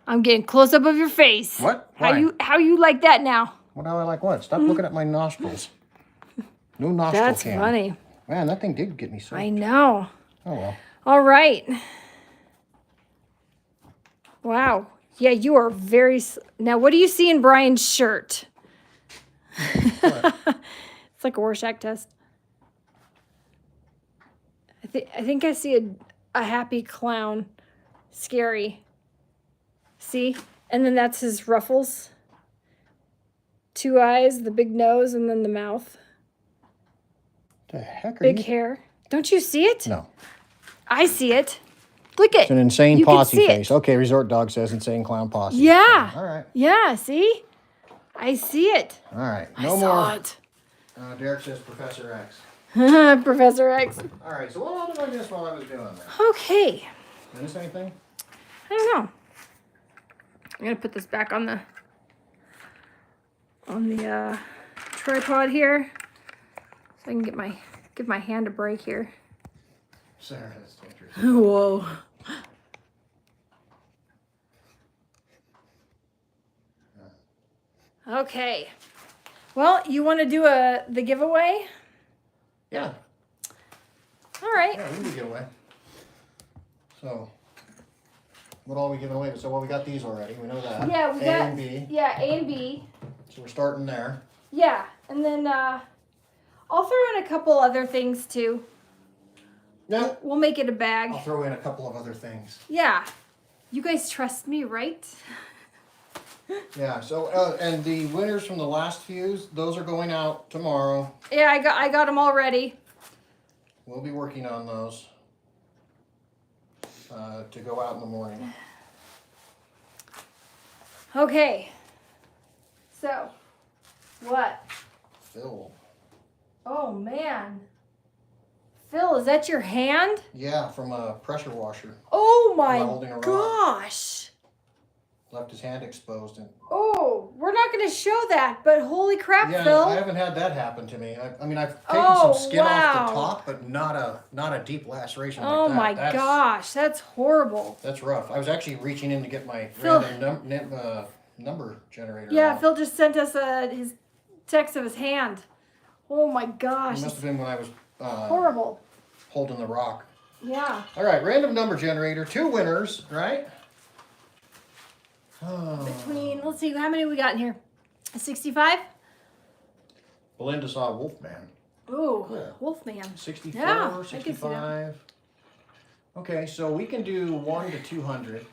I'm getting close up of your face. What? How Why? you like that now? What do I like what? Stop looking at my nostrils. No nostril That's cam. funny. Man, that thing did get me so. I know. Oh, well. All right. Wow. Yeah, you are very... Now, what do you see in Brian's shirt? It's like a Rorschach test. I think I see a happy clown. Scary. See? And then that's his ruffles. 2 eyes, the big nose, and then the mouth. The heck are Big you? hair. Don't you see it? No. I see it. Look at It's an insane you can posse see face. it. Okay, Resort Dog says insane clown posse. Yeah. So, all right. Yeah, see? I see it. All right. I No saw more. it. Derek says Professor X. Professor X. All right. So what all did I miss while I was doing that? Okay. Did I miss anything? I don't know. I'm gonna put this back on the tripod here, so I can give my hand a break here. Sarah, that's dangerous. Whoa. Okay. Well, you want to do the giveaway? Yeah. All right. Yeah, we can give away. So, what all we giving away? So, well, we got these already. We know that. Yeah, we A got and B. Yeah, A and B. So we're starting there. Yeah, and then I'll throw in a couple other things too. Yeah. We'll make it a bag. I'll throw in a couple of other things. Yeah. You guys trust me, right? Yeah. So, and the winners from the last few, those are going out tomorrow. Yeah, I got them all ready. We'll be working on those to go out in the morning. Okay. So, what? Phil. Oh, man. Phil, is that your hand? Yeah, from a pressure washer. Oh, my While holding a rock. gosh. Left his hand exposed. And Oh, we're not going to show that, but holy crap, yeah, Phil. I haven't had that happen to me. I mean, I've taken Oh, some skin off wow. the top, but not a deep laceration Oh, like that. my gosh. That's horrible. That's rough. I was actually reaching in to get my Phil. random number generator. Yeah, out. Phil just sent us his text of his hand. Oh, my It gosh. must have been when I was Horrible. holding the rock. Yeah. All right, random number generator. 2 winners, right? Oh. Between, let's see, how many we got in here? 65? Belinda saw Wolfman. Ooh, Yeah. Wolfman. 64, Yeah, I can see that. 65. Okay, so we can do 1 to 200.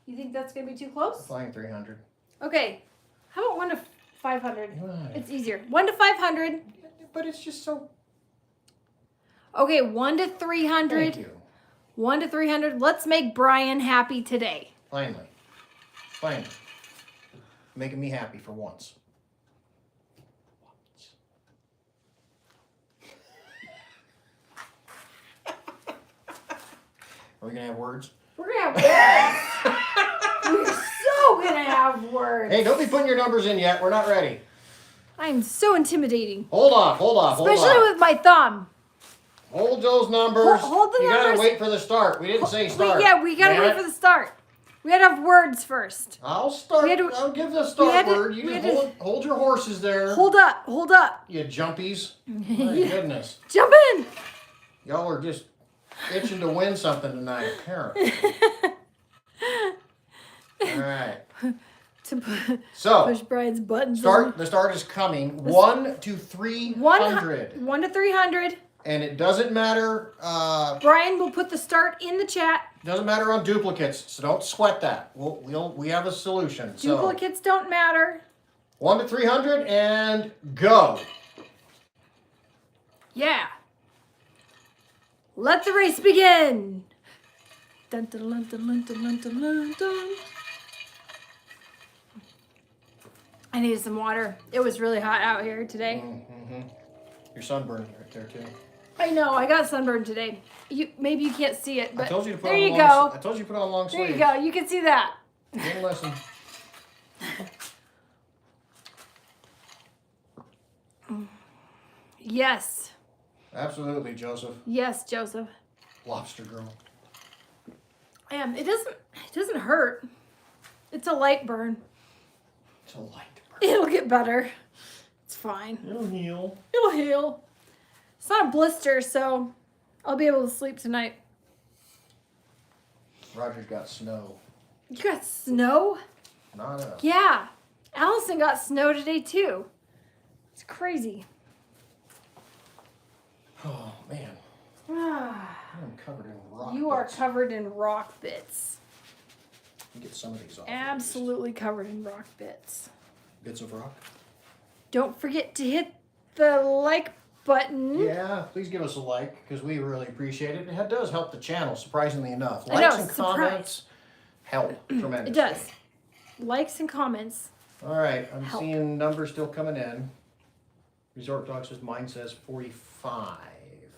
You think that's going to be too close? Flying 300. Okay. How about 1 to 500? Right. It's easier. 1 to 500. But it's just so... Okay, 1 to 300. Thank you. 1 to 300. Let's make Brian happy today. Finally. Making me happy for once. Are we going to have words? We're going to have words. We're so going to have words. Hey, don't be putting your numbers in yet. We're not ready. I'm so intimidating. Hold off. Especially with my thumb. Hold those numbers. Hold the you numbers. You gotta wait for the start. We didn't say start. We gotta wait for the start. We gotta have words first. I'll start. I'll give the start word. You just hold your horses there. Hold up. You jumpies. My goodness. Jump in. Y'all are just itching to win something tonight, apparently. All right. So push Brian's buttons. The start is coming. 1 to 300. 1 to 300. And it doesn't matter. Brian will put the start in the chat. Doesn't matter on duplicates, so don't sweat that. We have a solution. Duplicates don't matter. 1 to 300 and go. Yeah. Let the race begin. Dun, dun, dun, dun, dun, dun, dun, dun, dun. I needed some water. It was really hot out here today. Mm-hmm. You're sunburned right there too. I know. I got sunburned today. Maybe you can't see it, but I told you to put there on you long, go. I told you to put on long sleeves. There you go. You can see that. Didn't listen. Yes. Absolutely, Joseph. Yes, Joseph. Lobster girl. It doesn't hurt. It's a light burn. It's a light burn. It'll get better. It's fine. It'll heal. It'll heal. It's not a blister, so I'll be able to sleep tonight. Roger's got snow. You got snow? Not enough. Yeah. Allison got snow today, too. It's crazy. Oh, man. Ah, I'm covered in rock you are bits. covered in rock bits. Get some of these off. Absolutely covered in rock bits. Bits of rock. Don't forget to hit the like button. Yeah, please give us a like because we really appreciate it. It does help the channel, surprisingly enough. I Likes know, and surprise. comments help tremendously. It does. Likes and comments. All right, I'm Help. seeing numbers still coming in. Resort Dog says mine says 45.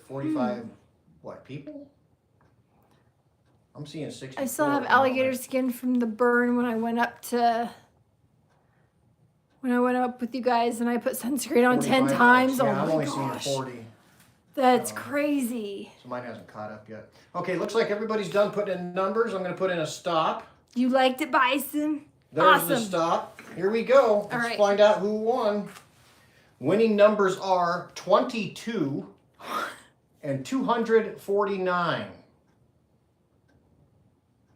45 what, people? I'm seeing 60. I still have alligator skin from the burn when I went up with you guys and I put sunscreen on 10 times. Yeah, oh I'm my only gosh. seeing 40. That's crazy. So mine hasn't caught up yet. Okay, looks like everybody's done putting in numbers. I'm going to put in a stop. You liked it, Bison? There's Awesome. the stop. Here we go. Let's right. find out who won. Winning numbers are 22 and 249.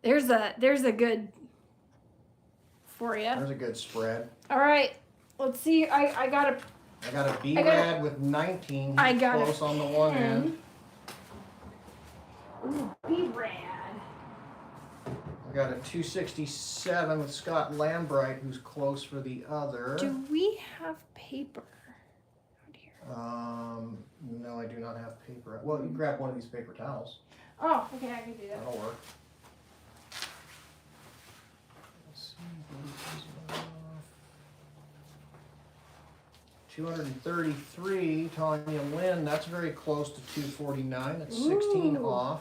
There's a good for you. There's a good spread. All right. Let's see. I got a B-Rad with 19. I got close on the one end. Ooh, B-Rad. I got a 267 with Scott Lambright, who's close for the other. Do we have paper out here? No, I do not have paper. Well, you can grab one of these paper towels. Oh, okay, I can do that. That'll work. Let's see. 233, Tanya Lynn. That's very close to 249. That's 16 Ooh. off.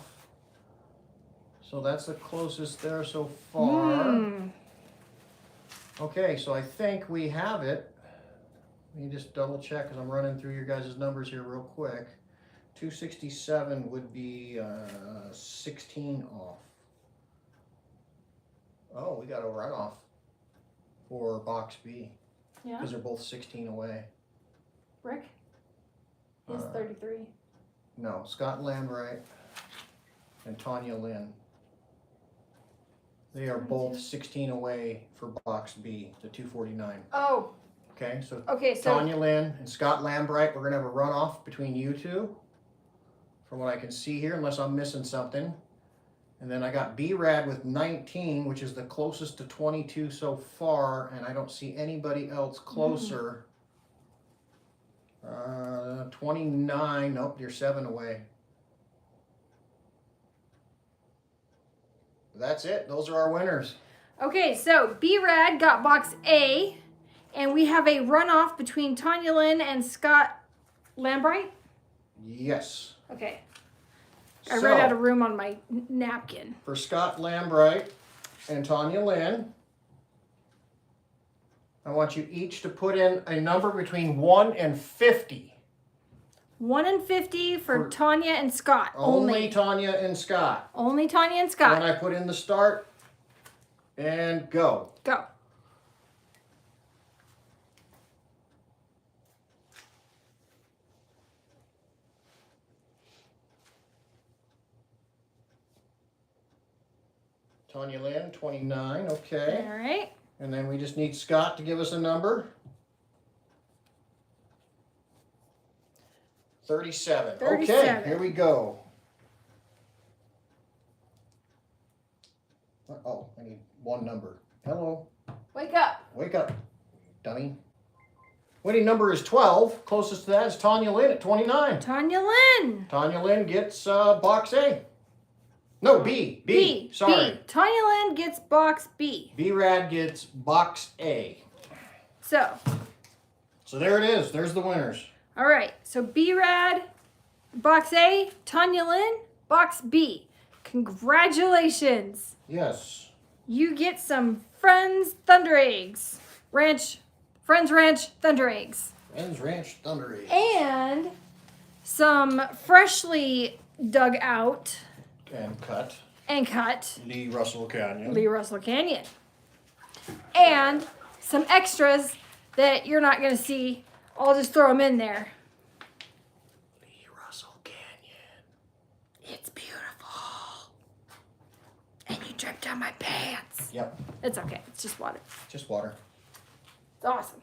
So that's the closest there so far. Okay, so I think we have it. Let me just double check because I'm running through your guys' numbers here real quick. 267 would be 16 off. Oh, we got a write-off for box B Yeah. because they're both 16 away. Rick is 33. No, Scott Lambright and Tanya Lynn. They are both 16 away for box B, the 249. Oh, Okay, so okay. So Tanya Lynn and Scott Lambright, we're going to have a runoff between you two, from what I can see here, unless I'm missing something. And then I got B-Rad with 19, which is the closest to 22 so far, and I don't see anybody else closer. 29, nope, you're 7 away. That's it. Those are our winners. Okay, so B-Rad got box A, and we have a runoff between Tanya Lynn and Scott Lambright. Yes. Okay. I ran out of room on my napkin. For Scott Lambright and Tanya Lynn, I want you each to put in a number between 1 and 50. 1 and 50 for Tanya and Scott. Only Tanya and Scott. Only Tanya and Scott. When I put in the start, and go. Go. Tanya Lynn, 29, okay. All right. And then we just need Scott to give us a number. 37. 37. Okay, here we go. Oh, I need one number. Hello. Wake up. Wake up, dummy. Winning number is 12. Closest to that is Tanya Lynn at 29. Tanya Lynn. Tanya Lynn gets box A. No, B. Sorry. B. Tanya Lynn gets box B. B-Rad gets box A. So there it is. There's the winners. all right. So B-Rad, box A. Tanya Lynn, box B. Congratulations. Yes. You get some Friends Thundereggs. Friends Ranch Thundereggs. Friends Ranch Thundereggs. And some freshly dug out And cut. Lee Russell Canyon. And some extras that you're not going to see. I'll just throw them in there. Lee Russell Canyon. It's beautiful. And you dripped on my pants. Yep. It's okay. It's just water. Just water. It's awesome.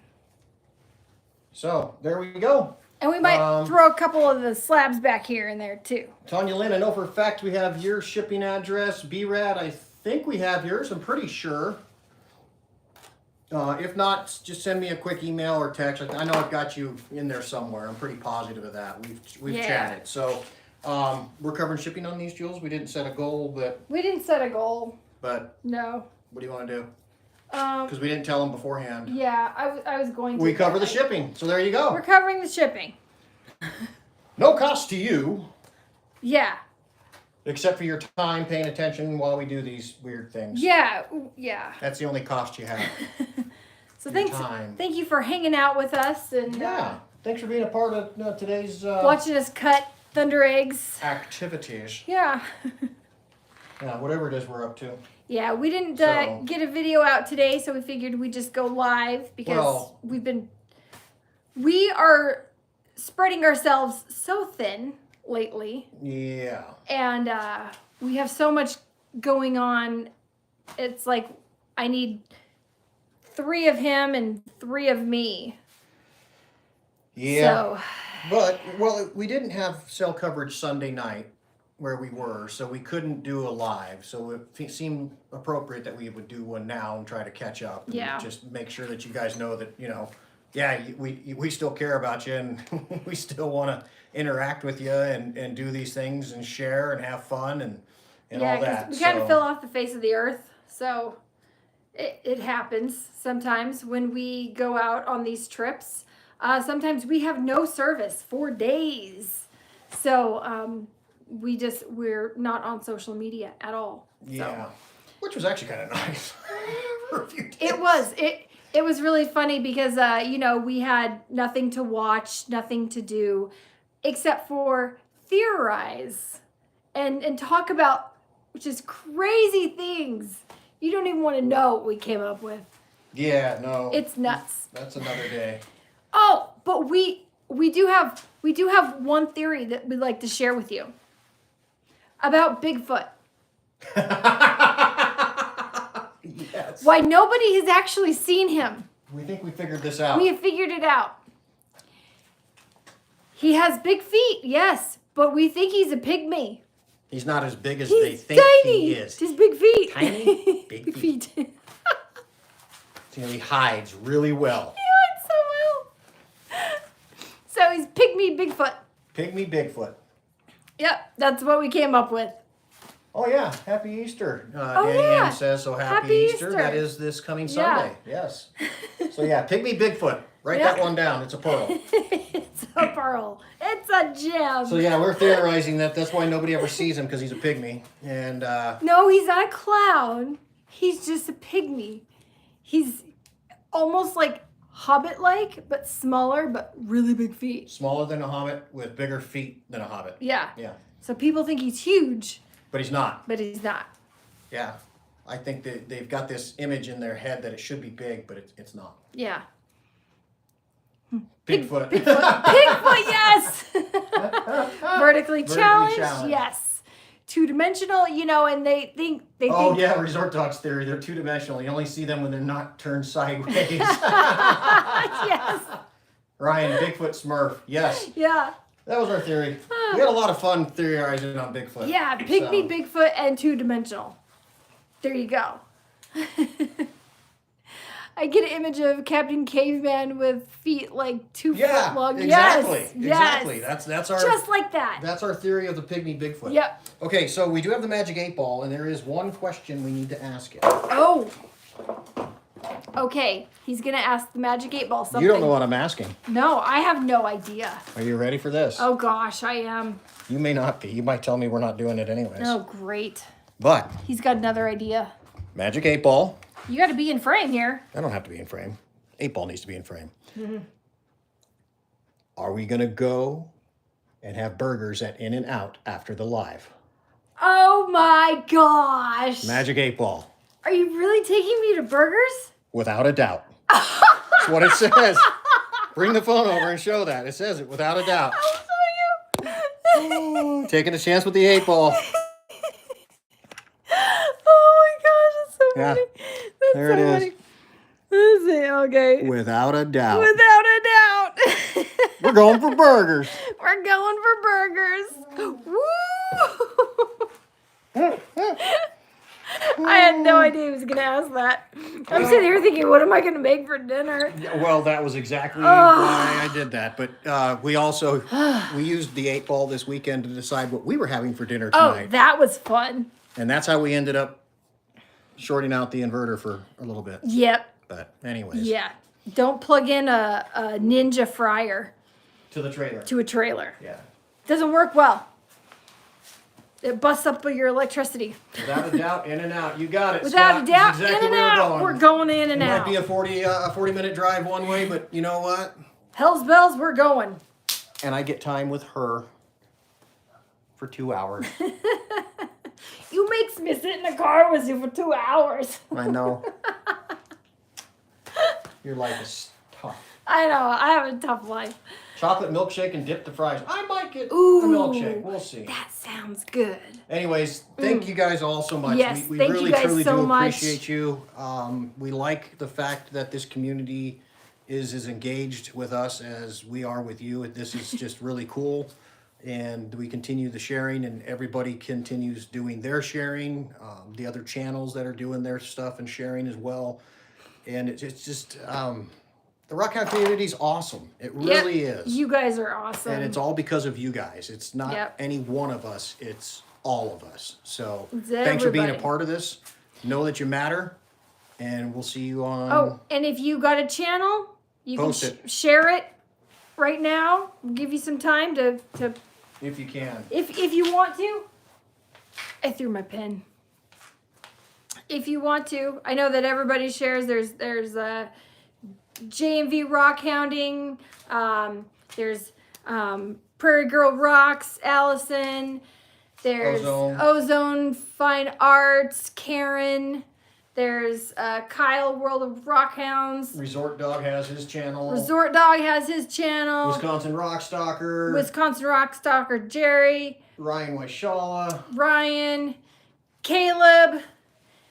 So, there we go. And we might throw a couple of the slabs back here in there too. Tanya Lynn, I know for a fact we have your shipping address. B-Rad, I think we have yours. I'm pretty sure. If not, just send me a quick email or text. I know I've got you in there somewhere. I'm pretty positive of that. We've chatted. So we're covering shipping on these, Jules. We didn't set a goal, but We didn't set a goal. But No. what do you want to do? Because we didn't tell them beforehand. Yeah, I was going to. We cover the shipping, so there you go. We're covering the shipping. No cost to you, Yeah. except for your time paying attention while we do these weird things. Yeah. That's the only cost you have. So Your time. thank you for hanging out with us and Yeah. Thanks for being a part of today's watching us cut Thunder Eggs. activities. Yeah. Yeah, whatever it is we're up to. Yeah, we didn't So- get a video out today, so we figured we'd just go live because we are spreading ourselves so thin lately. Yeah. And we have so much going on. It's like I need 3 of him and 3 of me. Yeah. So, But, we didn't have cell coverage Sunday night where we were, so we couldn't do a live. So it seemed appropriate that we would do one now and try to catch up. And Yeah. just make sure that you guys know that, yeah, we still care about you and we still want to interact with you and do these things and share and have fun and yeah, all that. we kind of fell off the face of the earth. So it happens sometimes when we go out on these trips. Sometimes we have no service for days. So we're not on social media at all. Yeah. Which was actually kind of nice for a few days. It was really funny because we had nothing to watch, nothing to do except for theorize and talk about just crazy things. You don't even want to know what we came up with. Yeah, no. It's nuts. That's another day. Oh, but we do have one theory that we'd like to share with you about Bigfoot. Yes. Why nobody has actually seen him. We think we figured this out. We have figured it out. He has big feet, yes, but we think he's a pygmy. He's not as big as He's they think tiny. he is. Just big feet. Tiny, big feet. He hides really well. He hides so well. So he's pygmy Bigfoot. Pygmy Bigfoot. Yep, that's what we came up with. Oh yeah, Happy Easter. Oh, Danny yeah. Ann says so. Happy, Happy Easter. Easter. That is this coming Yeah. Sunday. Yes. So yeah, Pygmy Bigfoot. Write Yeah. that one down. It's a pearl. It's a pearl. It's a gem. So yeah, we're theorizing that that's why nobody ever sees him because he's a pygmy. And No, he's not a clown. He's just a pygmy. He's almost like Hobbit-like, but smaller, but really big feet. smaller than a hobbit with bigger feet than a hobbit. Yeah. Yeah. So people think he's huge, But he's not. but he's not. Yeah. I think that they've got this image in their head that it should be big, but it's not. Yeah. Bigfoot. Bigfoot, yes. Vertically challenged, challenged. yes. Two-dimensional, and they think Oh yeah, resort dogs theory. They're two-dimensional. You only see them when they're not turned sideways. yes. Ryan, Bigfoot Smurf. Yes. Yeah. That was our theory. We had a lot of fun theorizing on Bigfoot. Yeah, pygmy, Bigfoot, and two-dimensional. There you go. I get an image of Captain Caveman with feet like 2 Yeah, foot long. exactly. Yes, Exactly. yes. That's our Just like that. that's our theory of the pygmy Bigfoot. Yep. Okay, so we do have the magic 8-ball, and there is one question we need to ask it. Oh. Okay, he's gonna ask the magic 8-ball something. You don't know what I'm asking. No, I have no idea. Are you ready for this? Oh gosh, I am. You may not be. You might tell me we're not doing it anyways. Oh great. But He's got another idea. magic 8-ball. You got to be in frame here. I don't have to be in frame. 8-ball needs to be in frame. Mm-hmm. Are we gonna go and have burgers at In-N-Out after the live? Oh my gosh. Magic 8-ball. Are you really taking me to burgers? Without a doubt. That's what it says. Bring the phone over and show that. It says it without a doubt. I'll show you. Taking a chance with the 8-ball. Oh my gosh, that's so Yeah. funny. That's There so it is. funny. Let's see, okay. Without a doubt. Without a doubt. We're going for burgers. We're going for burgers. Woo! I had no idea he was going to ask that. I'm sitting here thinking, what am I going to make for dinner? Well, that was exactly why I did that. But we also we used the 8-ball this weekend to decide what we were having for dinner Oh, tonight. that was fun. And that's how we ended up shorting out the inverter for a little bit. Yep. But anyways, Yeah. Don't plug in a Ninja fryer to the trailer. to a trailer. Yeah. Doesn't work well. It busts up your electricity. Without a doubt, In-N-Out. You got it. Without Scott. a doubt, That's exactly in and where out. We're going in and It out. might be a 40-minute drive one way, but you know what? Hell's bells, we're going. And I get time with her for 2 hours. You makes me sit in the car with you for 2 hours. I know. Your life is tough. I know, I have a tough life. Chocolate milkshake and dip the fries. I might get Ooh, a milkshake. We'll see. That sounds good. Anyways, thank you guys all so much. Yes, we thank you really guys truly so do much. appreciate you. We like the fact that this community is as engaged with us as we are with you. This is just really cool. And we continue the sharing, and everybody continues doing their sharing. The other channels that are doing their stuff and sharing as well. And it's just the Rockhound community is awesome. It really Yep, is. You guys are awesome. And it's all because of you guys. It's not Yep. any one of us. It's all of us. So It's thanks for being a everybody. part of this. Know that you matter. And we'll see you on... Oh, and if you got a channel, you Post can it. share it right now. We'll give you some time to if you can. if you want to. I threw my pen. If you want to, I know that everybody shares. There's J&V Rock Hounding. There's Prairie Girl Rocks, Allison. There's Ozone. Ozone Fine Arts, Karen. There's Kyle, World of Rock Hounds. Resort Dog has his channel. Resort Dog has his channel. Wisconsin Rock Stalker. Wisconsin Rock Stalker Jerry. Ryan Waishala. Ryan. Caleb.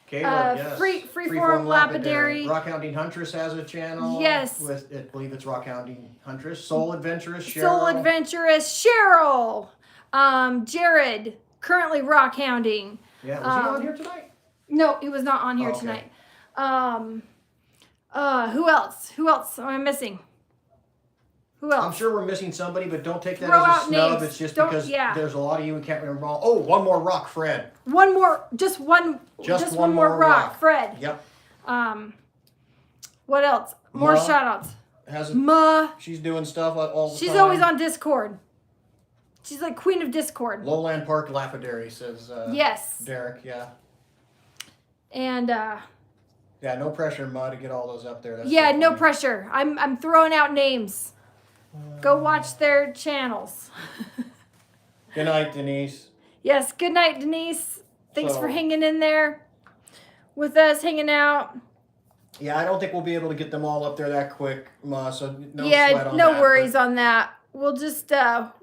Caleb, yes. Freeform Lapidary. Rock Hounding Huntress has a channel. Yes. With, I believe it's Rock Hounding Huntress. Soul Adventurous Cheryl. Soul Adventurous Cheryl. Jared. Currently rock hounding. Yeah, was he on here tonight? No, he was not on here Oh, okay. tonight. Who else? Who else am I missing? Who else? I'm sure we're missing somebody, but don't take that Throw as out a snub. names. It's just Don't- because yeah. there's a lot of you who can't remember all. Oh, one more rock, Fred. One more, just one more rock, Fred. Yep. What else? More Ma shout outs. Has she's doing stuff all the time. She's always on Discord. She's like queen of Discord. Lowland Park Lapidary says. Yes. Derek, yeah. And yeah, no pressure, Ma, to get all those up there. That's yeah, so no funny. pressure. I'm throwing out names. Go watch their channels. Good night, Denise. Yes, good night, Denise. Thanks So- for hanging in there with us, hanging out. Yeah, I don't think we'll be able to get them all up there that quick, Ma, so no sweat Yeah, on no that, worries but on that. We'll just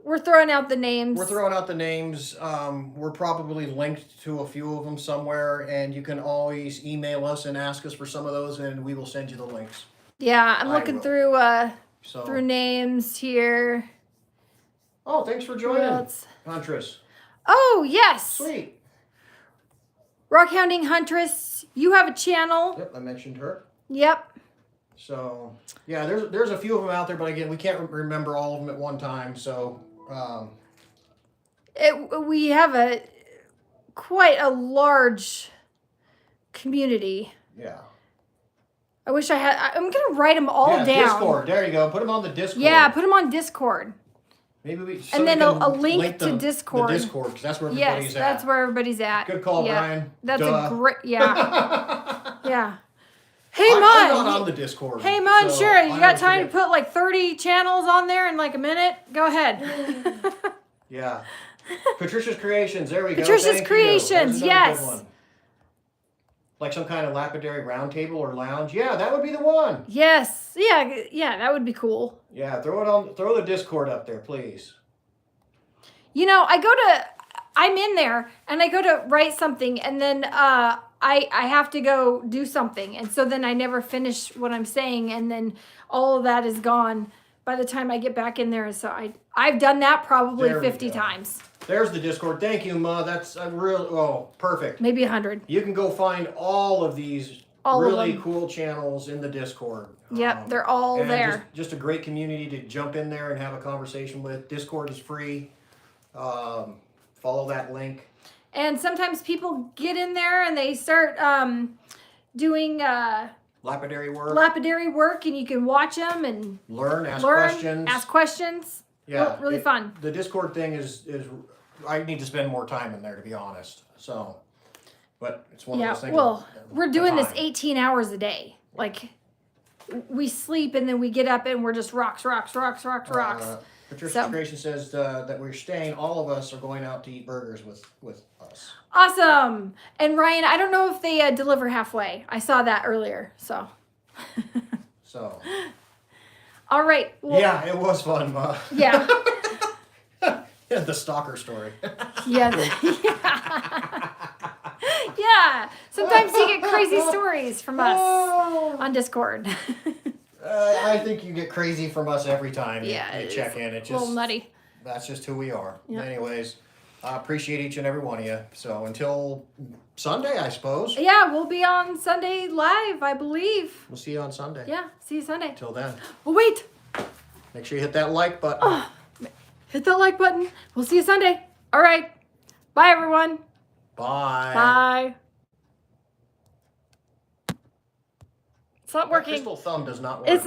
we're throwing out the names. We're throwing out the names. We're probably linked to a few of them somewhere, and you can always email us and ask us for some of those, and we will send you the links. Yeah, I'm I looking will. through So, names here. oh, thanks for Who joining, else? Huntress. Oh, yes. Sweet. Rock Hounding Huntress, you have a channel. Yep, I mentioned her. Yep. So, yeah, there's a few of them out there, but again, we can't remember all of them at one time. So, We have quite a large community. yeah. I wish I had. I'm gonna write them all Yeah, down. Discord. There you go. Put them on the Discord. Yeah, put them on Discord. Maybe we. And then somebody a can link to the Discord. The Discord, because that's where everybody's Yes, at. that's where everybody's at. Good call, Yeah. Brian. That's Duh. a great. Yeah. Yeah. Hey, I'm Mon. not on the Discord. Hey, Mon, so sure. You I got always time to forget. put like 30 channels on there in like a minute? Go ahead. Yeah. Patricia's Creations. There we go. Patricia's Thank you. Creations, There's another yes. good one. Like some kind of lapidary round table or lounge. Yeah, that would be the one. Yes. Yeah, that would be cool. Yeah, throw the Discord up there, please. You know, I'm in there and I go to write something and then I have to go do something. And so then I never finish what I'm saying and then all of that is gone by the time I get back in there. So I've done that probably There we 50 go. times. There's the Discord. Thank you, Ma. That's a real perfect. Maybe 100. You can go find all of these All of really them. cool channels in the Discord. Yep, they're all and there. Just a great community to jump in there and have a conversation with. Discord is free. Follow that link. And sometimes people get in there and they start doing Lapidary work. lapidary work and you can watch them and Learn, ask learn, questions. ask questions. Yeah, Really fun. The Discord thing is I need to spend more time in there, to be honest. So, but it's one of Yeah, those things. well, we're doing this time. 18 hours a day. Like, we sleep and then we get up and we're just rocks. Patricia's So- Creation says that we're staying. All of us are going out to eat burgers with us. Awesome. And Ryan, I don't know if they deliver halfway. I saw that earlier. So, So, all right. Well, yeah, it was fun, Ma. Yeah. The stalker story. Yeah. Yeah. Sometimes you get crazy stories from us on Discord. I think you get crazy from us every time you It's check in. It a just little nutty. That's just who we are. Yeah. Anyways, I appreciate each and every one of you. So until Sunday, I suppose. Yeah, we'll be on Sunday live, I believe. We'll see you on Sunday. Yeah, see you Sunday. Until then, Oh, wait. make sure you hit that like button. Hit that like button. We'll see you Sunday. All right. Bye, everyone. Bye. Bye. It's not That working. crystal thumb does not work. It's